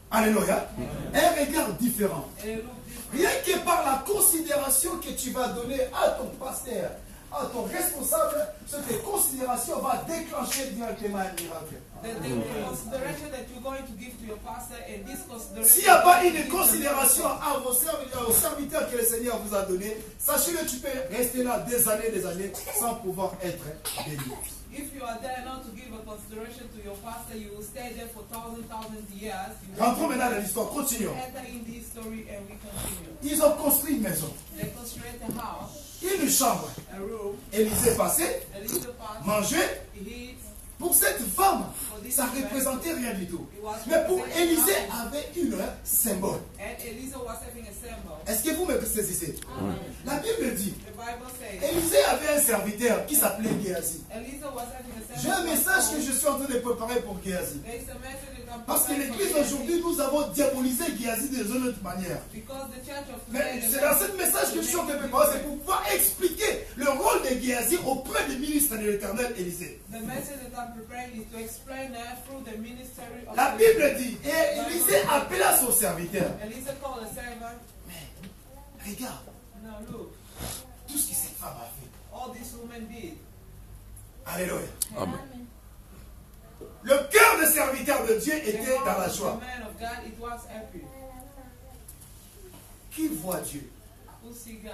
Alléluia. Un regard différent. And they look different. Rien que par la considération que tu vas donner à ton pasteur, à ton responsable, cette considération va déclencher directement un miracle. The consideration that you're going to give to your pastor, and this consideration. S'il n'y a pas une considération à vos serviteurs, aux serviteurs que le Seigneur vous a donné, sachez-le, tu peux rester là des années sans pouvoir être béni. If you are there not to give a consideration to your pastor, you will stay there for thousands years. You will Rentrons maintenant dans l'histoire, continuons. enter in this story and we continue. Ils ont construit une maison, They constructed a house, une chambre. a room, Élisée passait, a little part, mangeait. he eats. Pour cette femme, ça ne représentait rien du tout. Mais pour Élisée, avait une symbole. And Elisa was having a symbol. Est-ce que vous me saisissez? La Bible dit, The Bible says Élisée avait un serviteur qui s'appelait Géasi. Elisa was having a symbol. J'ai un message que je suis en train de préparer pour Géasi. There's a message that I'm Parce que preparing l'église for you. aujourd'hui, nous avons diabolisé Géasi de une autre manière. Because the church of Mais today, c'est dans ce message que je suis en train de préparer, c'est pour pouvoir expliquer le rôle de Géasi auprès du ministre de l'Éternel Élisée. the message that I'm preparing is to explain through the ministry of La Bible dit, et Élisée appela son serviteur. Elisa called a servant. Mais regarde, Now look, tout ce que cette femme a fait. all this woman did. Alléluia. Amen. Le cœur de serviteur de Dieu The était dans heart la of the joie. man of God, it was happy. Qui voit Dieu? Who see God?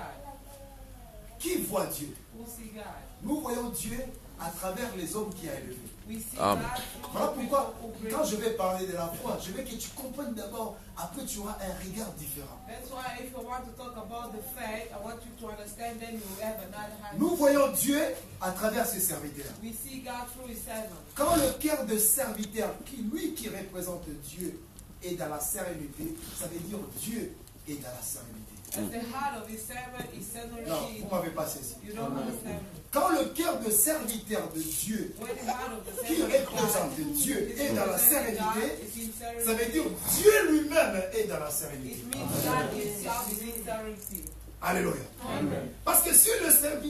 Qui voit Dieu? Who see God? Nous voyons Dieu à travers les hommes qu'il a élevés. We see Amen. God through Voilà the pourquoi, people who bring. quand je vais parler de la foi, je veux que tu comprennes d'abord, après tu auras un regard différent. That's why if you want to talk about the faith, I want you to understand, then you will have another hand. Nous voyons Dieu à travers ses serviteurs. We see God through his servant. Quand le cœur de serviteur, qui représente Dieu, est dans la sérénité, ça veut dire Dieu est dans la sérénité. As the heart of his servant is Non, serenity, vous ne m'avez pas saisi. you don't understand. Quand le cœur de serviteur de Dieu, When the heart of the qui servant représente is Dieu, est dans la representing God, sérénité, is in ça veut serenity. dire Dieu lui-même est dans la sérénité. It means God himself is in serenity. Alléluia. Parce que si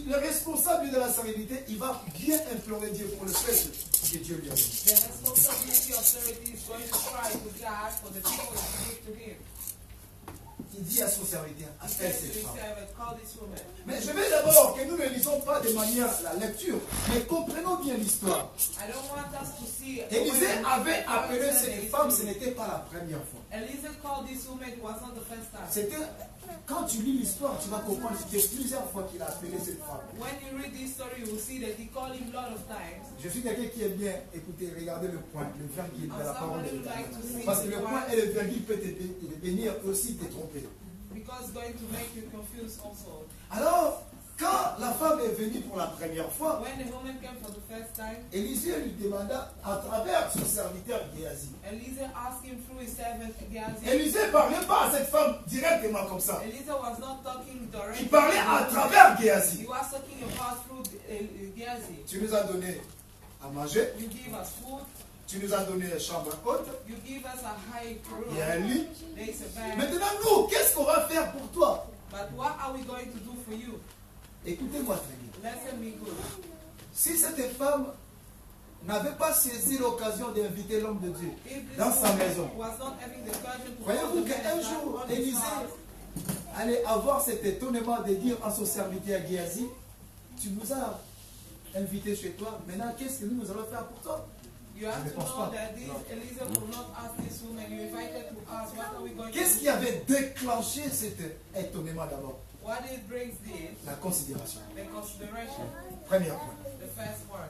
le responsable de la sérénité, il va bien implorer Dieu pour le fait que Dieu lui a donné. The responsibility of charity is going to cry to God for the people he gave to him. Il dit à son serviteur, He appelle says to cette his femme. servant, call this woman. Mais je veux d'abord que nous ne lisons pas de manière la lecture, mais comprenons bien l'histoire. I don't want us to see. Élisée avait appelé cette femme, ce n'était pas la première fois. Elisa called this woman, it was not the first time. C'était, quand tu lis l'histoire, tu vas comprendre que c'était plusieurs fois qu'il a appelé cette femme. When you read this story, you will see that he called him a lot of times. Je suis quelqu'un qui aime bien écouter, regarder le point, le virgule de la parole de Dieu. Like to see Parce que the le point point, et le virgule peut te bénir aussi te tromper. because it's going to make you confused also. Alors, quand la femme est venue pour la première fois, When the woman came for the first time, Élisée lui demanda à travers son serviteur Géasi. Elisa asked him through his servant Gehazi. Élisée ne parlait pas à cette femme directement comme ça. Elisa was not talking directly. Il parlait à travers Géasi. He was talking about through Gehazi. Tu nous as donné à manger, You give us food. tu nous as donné une chambre haute, You give us a high room. il y a un lit. There is a bed. Maintenant, nous, qu'est-ce qu'on va faire pour toi? But what are we going to do for you? Écoutez-moi très bien. Listen me good. Si cette femme n'avait pas saisi l'occasion d'inviter l'homme de Dieu If this dans sa woman maison, was not having the courage to croyez-vous call the qu'un man jour, on his Élisée house, allait avoir cet étonnement de dire à son serviteur Géasi, tu nous as invités chez toi, maintenant qu'est-ce que nous allons faire pour toi? you have Je ne to pense know pas. that this Elisa will not ask this woman. You invited to us. What are we going to Qu'est-ce do? qui avait déclenché cet étonnement d'abord? What it brings this? La considération. The consideration. Premier point. The first part.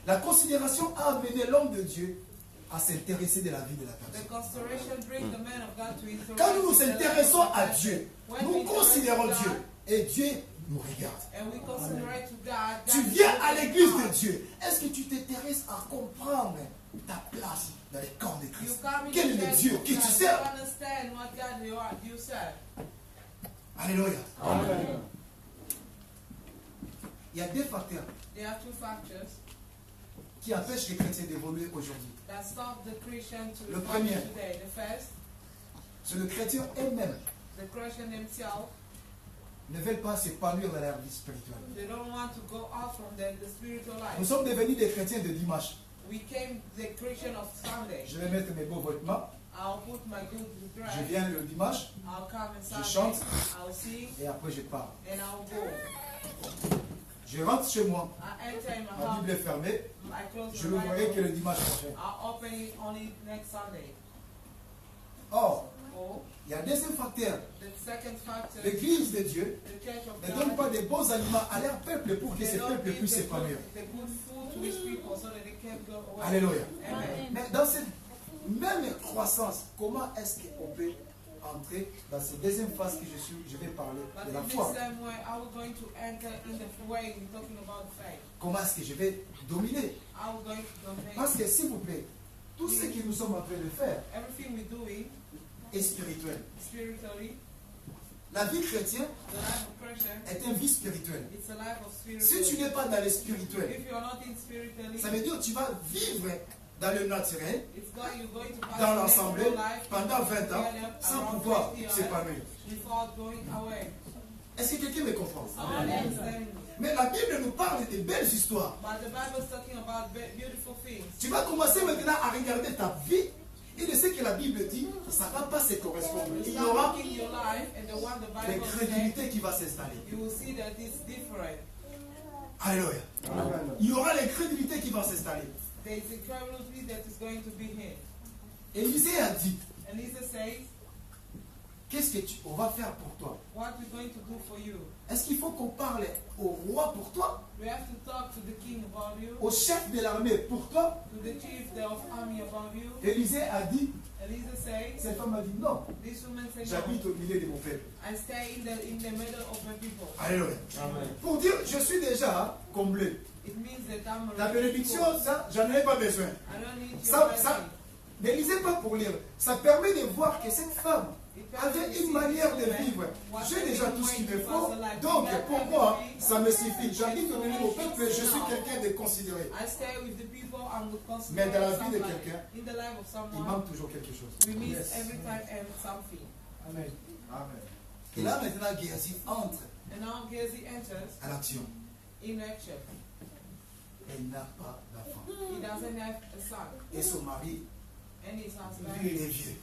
La considération a amené l'homme de Dieu à s'intéresser de la vie de la The personne. consideration brings the man of God to his Quand nous nous the life intéressons of the à person. Dieu, When nous we considérons interact with Dieu God, et Dieu nous regarde. and we considerate to God, Tu God viens is à looking l'église at de us. Dieu. Est-ce que tu t'intéresses à comprendre ta place dans les corps de You Christ? come in Quel est the le church Dieu of qui God, tu you sers? understand what God you serve. Alléluia. Il y a deux facteurs There are two factors qui empêchent les chrétiens d'évoluer aujourd'hui. that stop the Christian to Le evolve premier. today. The first, C'est le chrétien eux-mêmes the Christian themselves, ne veulent pas s'épanouir dans leur vie spirituelle. they don't want to go out from the spiritual Nous life. sommes devenus des chrétiens de dimanche. We came the Christian of Sunday. Je vais mettre mes beaux vêtements. I'll put my good dress. Je viens le dimanche I'll come and Je Sunday. chante. I'll sing et après je pars. and I'll go. Je rentre chez moi. I enter in my Ma house. Bible est fermée. I close Je the l'ouvrirai que Bible. le dimanche prochain. I'll open it only next Sunday. Or, Or il y a un deuxième facteur. the second factor, L'église de Dieu the church of ne donne God. pas de bons aliments à leur peuple pour que They ce don't peuple give puisse the s'épanouir. good food to his people so that they can go away. Alléluia. Amen. Mais dans cette même croissance, comment est-ce qu'on peut entrer dans cette deuxième phase que je vais parler But de la in foi? the same way, are we going to enter in the way we're talking about faith? Comment est-ce que je vais dominer? Are we going to dominate? Parce que s'il vous plaît, tout ce que nous sommes en train de faire Everything we're doing est spirituel. spiritually, La vie chrétienne the life of Christian, est une vie spirituelle. it's a life of Si tu spirituality. n'es pas dans le spirituel, If you're not in spiritually, ça veut dire que tu vas vivre dans le naturel, it's God, you're going to pass dans the l'ensemble, natural life pendant 20 ans, sans around pouvoir 50 years s'épanouir. without going away. Est-ce que quelqu'un me comprend? Understand? Mais la Bible nous parle de belles histoires. But the Bible is talking about beautiful things. Tu vas commencer maintenant à regarder ta vie et de ce que la Bible dit, ça ne va pas se correspondre. You Il y start aura looking your life and the one the des Bible says, crédulité qui va s'installer. you will see that it's different. Alléluia. Il y aura les crédulités qui vont s'installer. There is a credibility that is going to be here. Élisée a dit, Elisa says, qu'est-ce que on va faire pour toi? what we're going to do for you. Est-ce qu'il faut qu'on parle au roi pour toi? We have to talk to the king about you, Au chef de l'armée pour toi? to the chief of army about you. Élisée a dit, Elisa says, cette femme a dit non, this woman said, no, j'habite au milieu de mon peuple. I stay in the middle of my people. Alléluia. Pour dire, je suis déjà comblé. It means that I'm a La rich bénédiction, people. ça, j'en ai pas besoin. I don't need your Ça, blessing. ça, ne lisez pas pour lire. Ça permet de voir que cette femme avait une manière de vivre. J'ai déjà tout ce qu'il me faut. Donc, pour moi, ça me suffit. J'habite au milieu de mon peuple, je suis quelqu'un de considéré. I stay with the people and would consider Mais dans la vie de somebody. quelqu'un, In the life of il someone, manque toujours quelque chose. we miss Yes. every time and something. Amen. Amen. Et là maintenant, Géasi entre And now Gehazi enters à l'action. in action. Elle n'a pas d'enfant. He doesn't have a son. Et son mari, And his husband lui, il est vieux.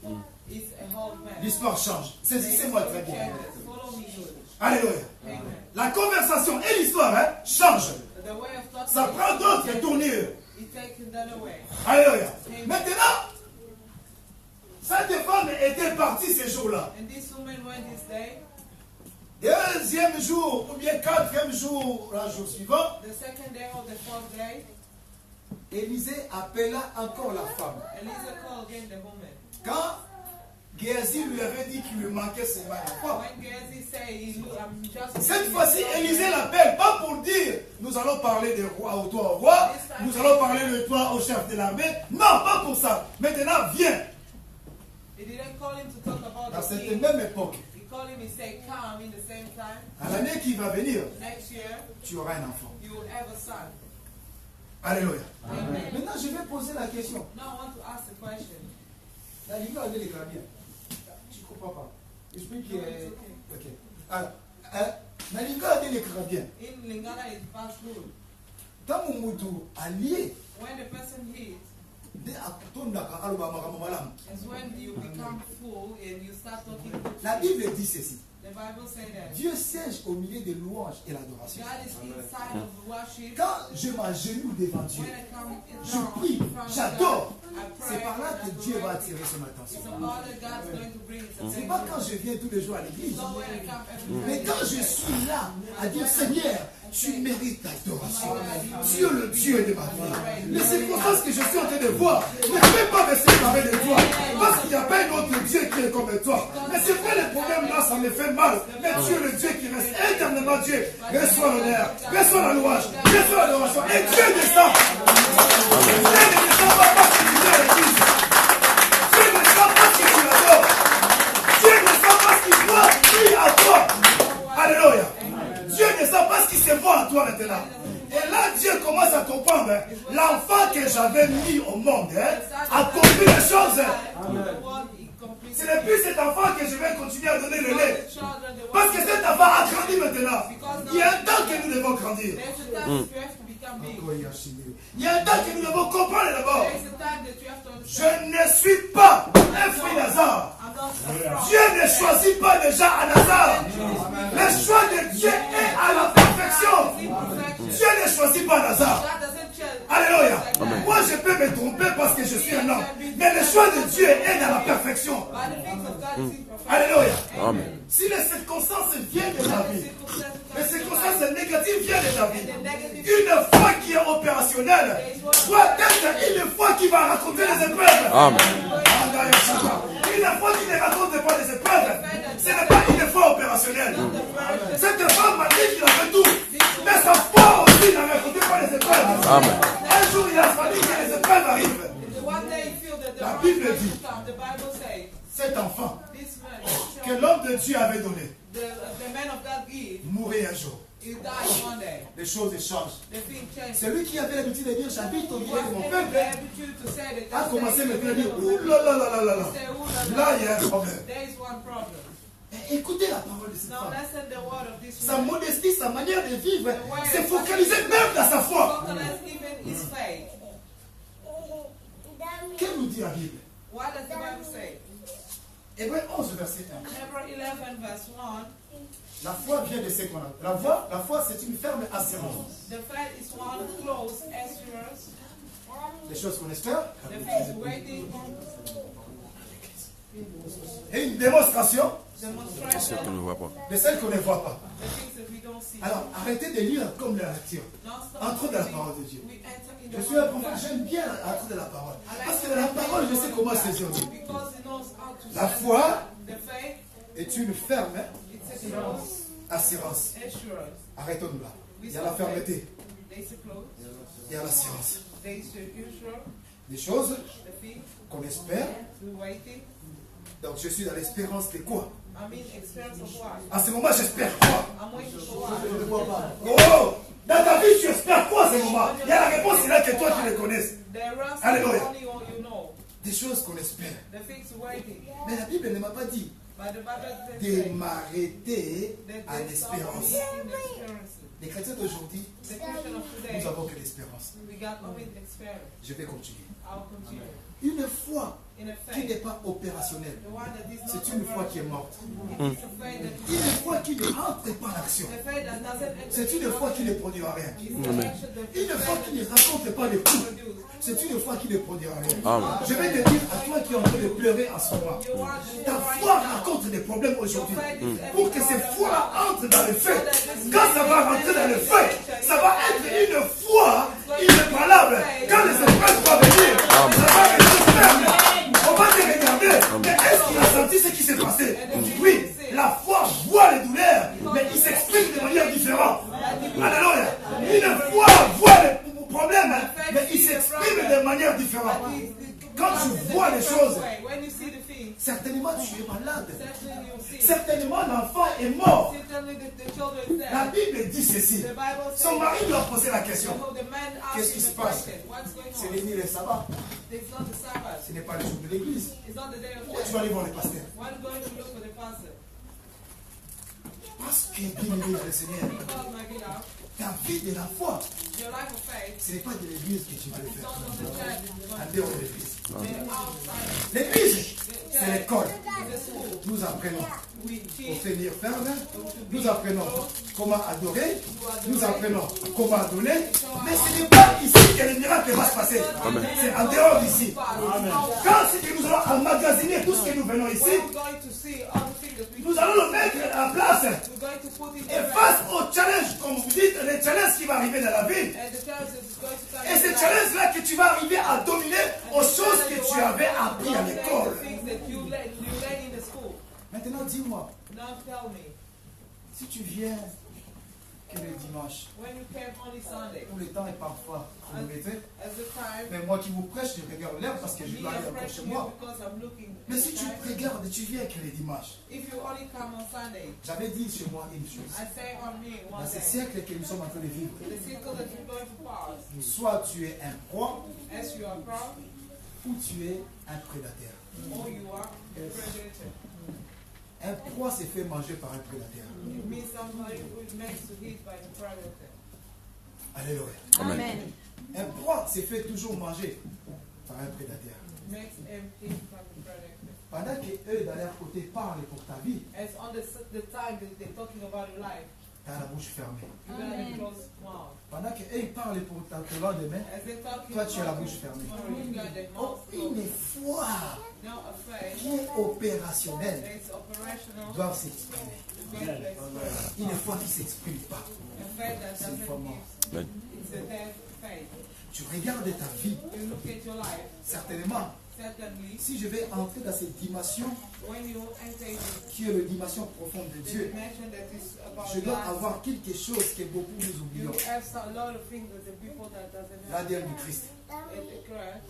is a old man. L'histoire change. Saisissez-moi très bien. Follow me good. Alléluia. Amen. La conversation et l'histoire change. The way of talking, Ça prend d'autres tournures. it takes another way. Alléluia. Maintenant, cette femme était partie ces jours-là. And this woman went this day. Deuxième jour, ou bien quatrième jour, le jour suivant, The second day or the fourth day, Élisée appela encore la femme. Elisa called again the woman. Quand Géasi lui avait dit qu'il lui manquait seulement un enfant, When Gehazi said, I'm just... cette fois-ci, Élisée l'appelle, pas pour dire nous allons parler de roi au toi au roi, nous allons parler de toi au chef de l'armée. Non, pas pour ça. Maintenant, viens. He didn't call him to talk about Dans the cette king. même époque, He called him, he said, come in the same time. à l'année qui va venir, Next year, tu auras un enfant. you will have a son. Alléluia. Amen. Maintenant, je vais poser la question. Now I want to ask the question. La Ligue a les bien. Tu ne comprends pas. Explique. No, it's okay. Ok. Alors, la Ligue a les bien. In Lingala, it's fast food. Tant que Moutou allié, When the person eats, dès à Tondaka, Alubama, is when you become full and you start talking. la Bible dit ceci. The Bible says that Dieu siège au milieu des louanges et l'adoration. God is inside of the worship. Quand je m'agenouille devant Dieu, When I come je down prie, in front of j'adore. God, I pray, C'est par là que and Dieu va adore. attirer son It's attention. about that God's going to bring his C'est attention. pas quand je viens tous les jours à l'église. So when I come every Mais time, quand je suis là à dire Seigneur, tu mérites l'adoration. Tu es le Dieu de ma vie. Les circonstances que je suis en train de voir ne peuvent pas me séparer de toi. Parce qu'il n'y a pas un autre Dieu qui est comme toi. Mais c'est vrai, les problèmes là, ça me fait mal. Mais tu es le Dieu qui reste éternellement Dieu. Reçois l'honneur, reçois la louange, reçois l'adoration. Et Dieu descend. Dieu ne descend pas parce que tu es à l'église. Dieu ne descend pas parce que tu l'adores. Dieu ne descend parce qu'il doit prier à toi. Alléluia. Dieu descend parce qu'il se voit à toi maintenant. Et là, Dieu commence à comprendre. L'enfant que j'avais mis au monde a compris les choses. Ce n'est plus cet enfant que je vais continuer à donner le lait. Parce que cet enfant a grandi maintenant. Il y a un temps que nous devons grandir. Il y a un temps que nous devons comprendre d'abord. Je ne suis pas un fruit d'hasard. Dieu ne choisit pas déjà un hasard. Le choix de Dieu est à la perfection. Dieu ne choisit pas un hasard. Alléluia. Moi, je peux me tromper parce que je suis un homme. Mais le choix de Dieu est dans la perfection. Alléluia. Amen. Si les circonstances viennent de ta vie, les circonstances négatives viennent de ta vie, une foi qui est opérationnelle doit être une foi qui va raconter les épreuves. Amen. Une foi qui ne raconte pas les épreuves, ce n'est pas une foi opérationnelle. Cette femme m'a dit qu'il avait tout, mais sa foi aussi ne racontait pas les épreuves. Amen. Un jour, il a fallu que les épreuves arrivent. La Bible dit, cet enfant que l'homme de Dieu avait donné the man of God give, mourit un jour. he died one day. Les choses changent. The thing changed. Celui qui avait l'habitude de dire j'habite au milieu de mon He peuple was able to say that a commencé maintenant à dire ouh là là là là là là. Là, il y a un problème. there is one problem. Et écoutez la parole de cette Now femme. listen the word of this Sa woman. modestie, sa manière de vivre, s'est focalisée même dans sa foi. Focus even his faith. Que nous dit la Bible? What does the Bible say? Hébreux 11, verset 1. Hebrews 11 verse 1. La foi vient de ce qu'on a. La foi, c'est une ferme assurance. The faith is one close assurance. Les choses qu'on espère. The faith is waiting. Et une démonstration Ce Demonstration. qu'on ne voit pas. de celles qu'on ne voit pas. The things that we don't see. Alors, arrêtez de lire comme la lecture. Don't stop Entre dans la reading. parole de Dieu. We enter in Je the suis un word of prophète, God. j'aime bien entrer dans la parole. Parce que dans la parole, je sais comment saisir Dieu. Because he knows how to La send foi the faith. est une ferme It's a close assurance. assurance. Arrêtons-nous là. Il y a la fermeté, There's a close. il y a l'assurance. There's the usual. Des choses The thing. qu'on espère. The waiting. Donc je suis dans l'espérance de quoi? I mean, experience of what? À ce moment, j'espère quoi? I'm waiting for what? Oh! Dans ta vie, tu espères quoi à ce moment? Il y a la réponse, c'est là que toi tu le connaisses. The rest Alléluia. only you know. Des choses qu'on espère. The things waiting. Mais la Bible ne m'a pas dit But the Bible says de m'arrêter that à they stop me l'espérance. in experiences. Les chrétiens d'aujourd'hui, The Christian of today, nous avons que l'espérance. we got only experience. Je vais continuer. I'll continue. Une foi In a qui n'est faith, pas opérationnelle, the one that is not c'est une foi qui est morte. It's a faith that Une foi qui ne rentre pas en action, the faith that doesn't c'est une foi qui ne produira rien. It's the action that Une foi qui ne raconte pas les coups, produce. c'est une foi qui ne produira rien. Amen. Je vais te dire à toi qui es en train de pleurer en ce moment, You want to ta right foi now. raconte des problèmes aujourd'hui. Your faith is Pour que ces every foi-là entrent dans le feu, quand ça va rentrer dans le feu, ça va être une foi inébranlable. Quand les épreuves vont venir, ça va être ferme. On va te regarder. Mais est-ce qu'il a senti ce qui s'est passé? Oui, la foi voit les douleurs, mais il s'exprime de manière différente. Alléluia. Une foi voit les problèmes, mais il s'exprime de manière différente. Quand tu vois les choses, When you see the thing, certainement tu es malade. certainly you'll see. Certainement l'enfant est mort. Certainly the children is La there. Bible dit ceci. The Bible says, Son mari lui a posé la question. so the man Qu'est-ce asked qui him se the passe? question, what's going C'est on? venu le sabbat. It's not the Sabbath. Ce n'est pas le jour de l'église. It's not the day of Pourquoi tu church. vas aller voir le pasteur? Why are you going to look for the pastor? Parce que bien aimé le Seigneur, Because, my beloved, ta vie de la foi, your life of faith ce n'est pas de l'église que tu vas le is faire. not of the church. It's En not dehors de l'église. the outside. L'église, c'est l'école. It's the school. Nous apprenons We au teach tenir ferme. Nous apprenons comment adorer. Nous apprenons comment donner. Mais ce n'est pas ici que le miracle va se passer. C'est en dehors d'ici. Quand c'est que nous allons emmagasiner tout ce que nous venons ici, we're going to see all the things that we nous allons le mettre en place. we're going to put in Et the face au challenge, comme vous dites, les challenges qui vont arriver dans la vie. and the challenge is going to come Et in ces life. challenges-là que tu vas arriver à dominer aux choses que tu avais appris à l'école. The things that you learn in the school. Maintenant, dis-moi, Now tell me, si tu viens que le dimanche, when you came only Sunday, où le temps est parfois chronométré, as the time, mais moi qui vous prêche, je regarde l'heure parce que je me dois aller I'm encore chez pressing you moi. because I'm looking Mais at si the tu time. regardes et tu viens que le dimanche, If you only come on Sunday, j'avais dit chez moi une chose. I say on me one Dans ce day, siècle que nous sommes en train de vivre, the cycle that you're going to pass, soit tu es un proie as you are proud, ou tu es un prédateur. or you are a predator. Un proie s'est fait manger par un prédateur. It means somebody who is meant to hit by the predator. Alléluia. Amen. Un proie s'est fait toujours manger par un prédateur. Makes him hit from the predator. Pendant qu'eux, dans leur côté, parlent pour ta vie, As on the time that they're talking about your life, tu as la bouche fermée. you got a closed mouth. Pendant qu'eux, ils parlent pour ton lendemain, As they're talking toi, tu as la about bouche fermée. tomorrow, you got the Oh, mouth closed. une foi Now a faith qui est opérationnelle that's operational, doit s'exprimer. is going to express. Une foi qui ne s'exprime pas. A faith that C'est une doesn't foi give, morte. Amen. it's a dead faith. Tu regardes ta vie, You look at your life, certainement, certainly, si je vais entrer dans cette dimension when you enter into qui est la dimension profonde de the Dieu, dimension that is about je dois God, avoir quelque chose que beaucoup nous you oublions. have a lot of things that the people that doesn't have. L'ADN du Christ. It's correct.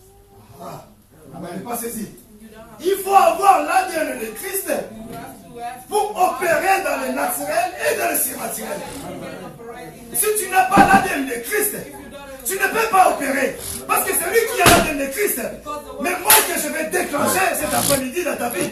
Ah, vous n'avez pas saisi. You don't have. Il faut avoir l'ADN de Christ You have to have. pour opérer dans le naturel et dans le surnaturel. You can operate in Si tu n'as pas l'ADN de Christ, if you don't have. tu ne peux pas opérer. Parce que c'est lui qui a l'ADN de Christ. Mais moi que je vais déclencher cet après-midi dans ta vie,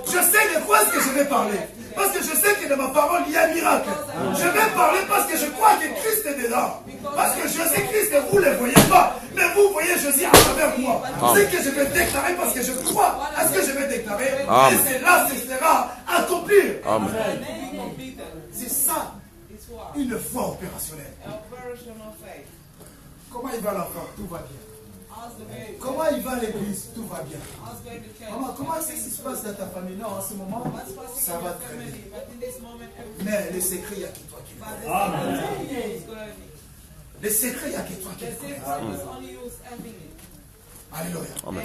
je sais de quoi est-ce que je vais parler. Parce que je sais que dans ma parole, il y a un miracle. Je vais parler parce que je crois que Christ est dedans. Parce que je sais Christ, vous ne le voyez pas. Mais vous voyez Jésus à travers moi. C'est que je vais déclarer parce que je crois à ce que je vais déclarer. Amen. Et c'est là que ce sera accompli. Amen. Be completed. C'est ça, It's what? une foi opérationnelle. Operational faith. Comment il va l'enfant? Tout va bien. How's the baby? Comment il va à l'église? Tout va bien. How's going to change? Maman, comment est-ce qui se passe dans ta famille? Non, en ce moment, What's possible ça in va your très bien. family? But in this moment, everything Mais le secret, il n'y a que toi qui le but connais. the secret is going to Le secret, il n'y a que toi qui The le connais. secret is only you having it. Alléluia. Amen.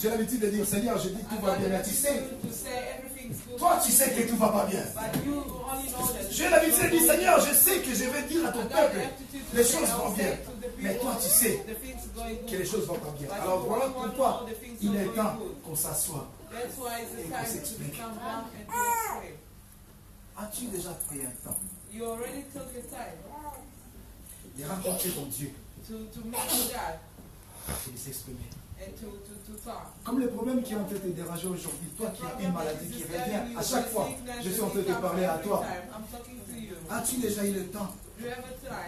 J'ai l'habitude de dire, Seigneur, je dis tout va bien, mais tu sais, To say everything's good. toi tu sais que tout va pas bien. But you only know that. J'ai l'habitude de dire, Seigneur, je sais que je vais dire à ton I got peuple, the aptitude to les say, choses I'll vont say bien. to the Mais people toi, tu sais the things going que good. les choses vont pas bien. Alors voilà pourquoi il est temps qu'on s'assoie. That's why it's the Et qu'on time to s'explique. come down and to pray. As-tu déjà pris un temps You already took your time de rencontrer ton Dieu to meet with God et de s'exprimer? and to talk. Comme les problèmes qui ont été dérangés aujourd'hui, toi qui as une maladie qui revient, à chaque fois, je suis en train de parler à toi. As-tu déjà eu le temps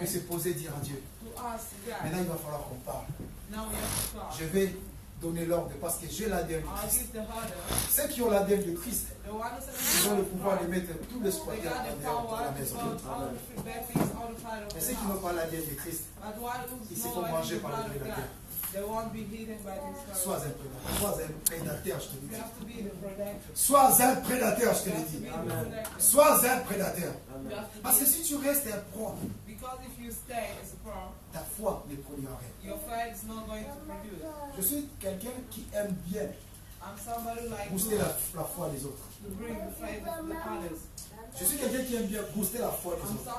de se poser et dire à Dieu? Maintenant, il va falloir qu'on parle. Je vais donner l'ordre parce que j'ai l'ADN de Christ. Ceux qui ont l'ADN de Christ, ils ont le pouvoir de mettre tout le squatter à la maison. Mais ceux qui n'ont pas l'ADN de Christ, ils se font manger par le prédateur. Sois un prédateur, je te le dis. Sois un prédateur, je te le dis. Sois un prédateur. Parce que si tu restes un proie, ta foi ne produira rien. Je suis quelqu'un qui aime bien booster la foi des autres. Je suis quelqu'un qui aime bien booster la foi des autres.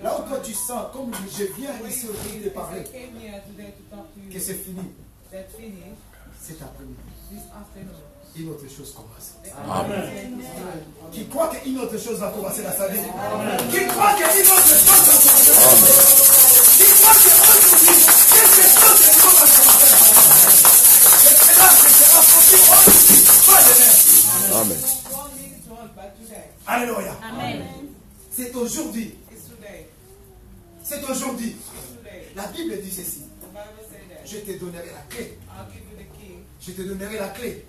Là où toi tu sens, comme je viens ici aujourd'hui te parler, que c'est fini, cet après-midi, une autre chose commence. Amen. Qui croit qu'une autre chose va commencer dans sa vie? Qui croit qu'une autre chose va commencer dans sa vie? Qui croit qu'aujourd'hui, quelque chose de nouveau va commencer dans sa vie? C'est cela possible aujourd'hui, pas demain. Amen. Alléluia. Amen. C'est aujourd'hui. C'est aujourd'hui. La Bible dit ceci. Je te donnerai la clé. Je te donnerai la clé.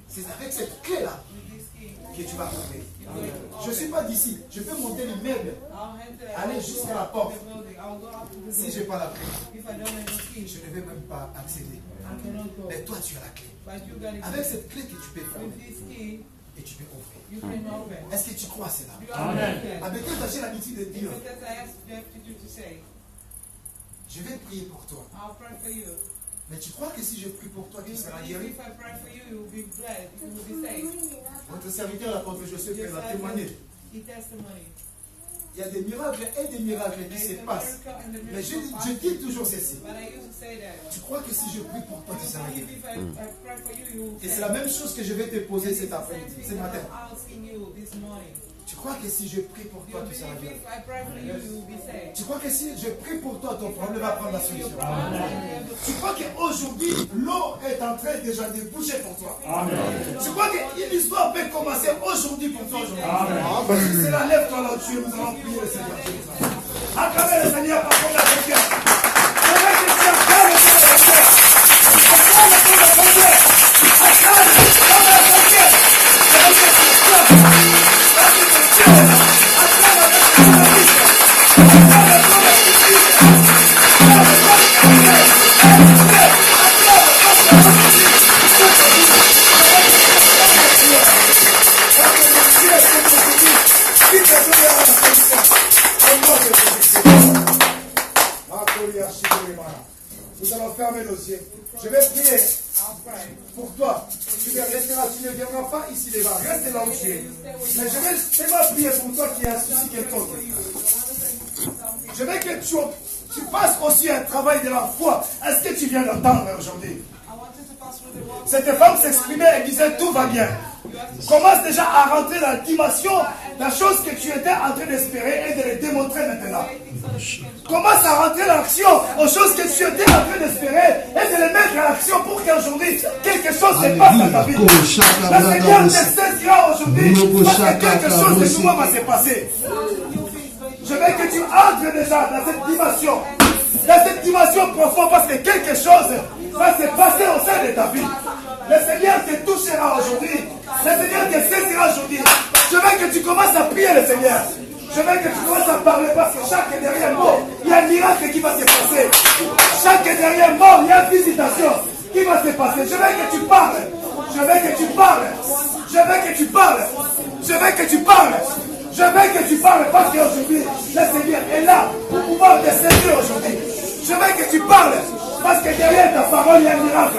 C'est avec cette clé-là que tu vas trouver. Je ne suis pas d'ici. Je peux monter l'immeuble, aller jusqu'à la porte. Si je n'ai pas la clé, je ne vais même pas accéder. Mais toi, tu as la clé. Avec cette clé que tu peux fermer et tu peux ouvrir. Est-ce que tu crois à cela? Amen. Avec toi, j'ai l'habitude de dire, je vais prier pour toi. Mais tu crois que si je prie pour toi, tu seras guéri? Votre serviteur, l'apôtre Josué, peut la témoigner. Il y a des miracles et des miracles qui se passent. Mais je dis toujours ceci. Tu crois que si je prie pour toi, tu seras guéri? Et c'est la même chose que je vais te poser cet après-midi, ce matin. Tu crois que si je prie pour toi, tu seras guéri? Tu crois que si je prie pour toi, ton problème va prendre la solution? Tu crois qu'aujourd'hui, l'eau est en train déjà de bouger pour toi? Tu crois qu'une histoire peut commencer aujourd'hui pour toi aujourd'hui? C'est la lève-toi là où tu es, nous allons prier le Seigneur. Acclamez le Seigneur par contre à quelqu'un. Je veux que tu acclames le Seigneur. Acclame le Seigneur. Acclame le Seigneur. Nous allons fermer nos yeux. Je vais prier pour toi. Tu ne viendras pas ici devant. Reste là où tu es. Mais je vais seulement prier pour toi qui as un souci quelconque. Je veux que tu fasses aussi un travail de la foi. Est-ce que tu viens d'entendre aujourd'hui? Cette femme s'exprimait et disait tout va bien. Commence déjà à rentrer dans la dimension, la chose que tu étais en train d'espérer et de le démontrer maintenant. Commence à rentrer dans l'action aux choses que tu étais en train d'espérer et de les mettre en action pour qu'aujourd'hui quelque chose se passe dans ta vie. Le Seigneur te saisira aujourd'hui parce que quelque chose de nouveau va se passer. Je veux que tu entres déjà dans cette dimension profonde parce que quelque chose va se passer au sein de ta vie. Le Seigneur te touchera aujourd'hui. Le Seigneur te saisira aujourd'hui. Je veux que tu commences à prier le Seigneur. Je veux que tu commences à parler parce que chaque dernier mot, il y a un miracle qui va se passer. Chaque dernier mot, il y a une visitation qui va se passer. Je veux que tu parles. Je veux que tu parles. Je veux que tu parles. Je veux que tu parles. Je veux que tu parles parce qu'aujourd'hui, le Seigneur est là pour pouvoir te saisir aujourd'hui. Je veux que tu parles parce que derrière ta parole, il y a un miracle.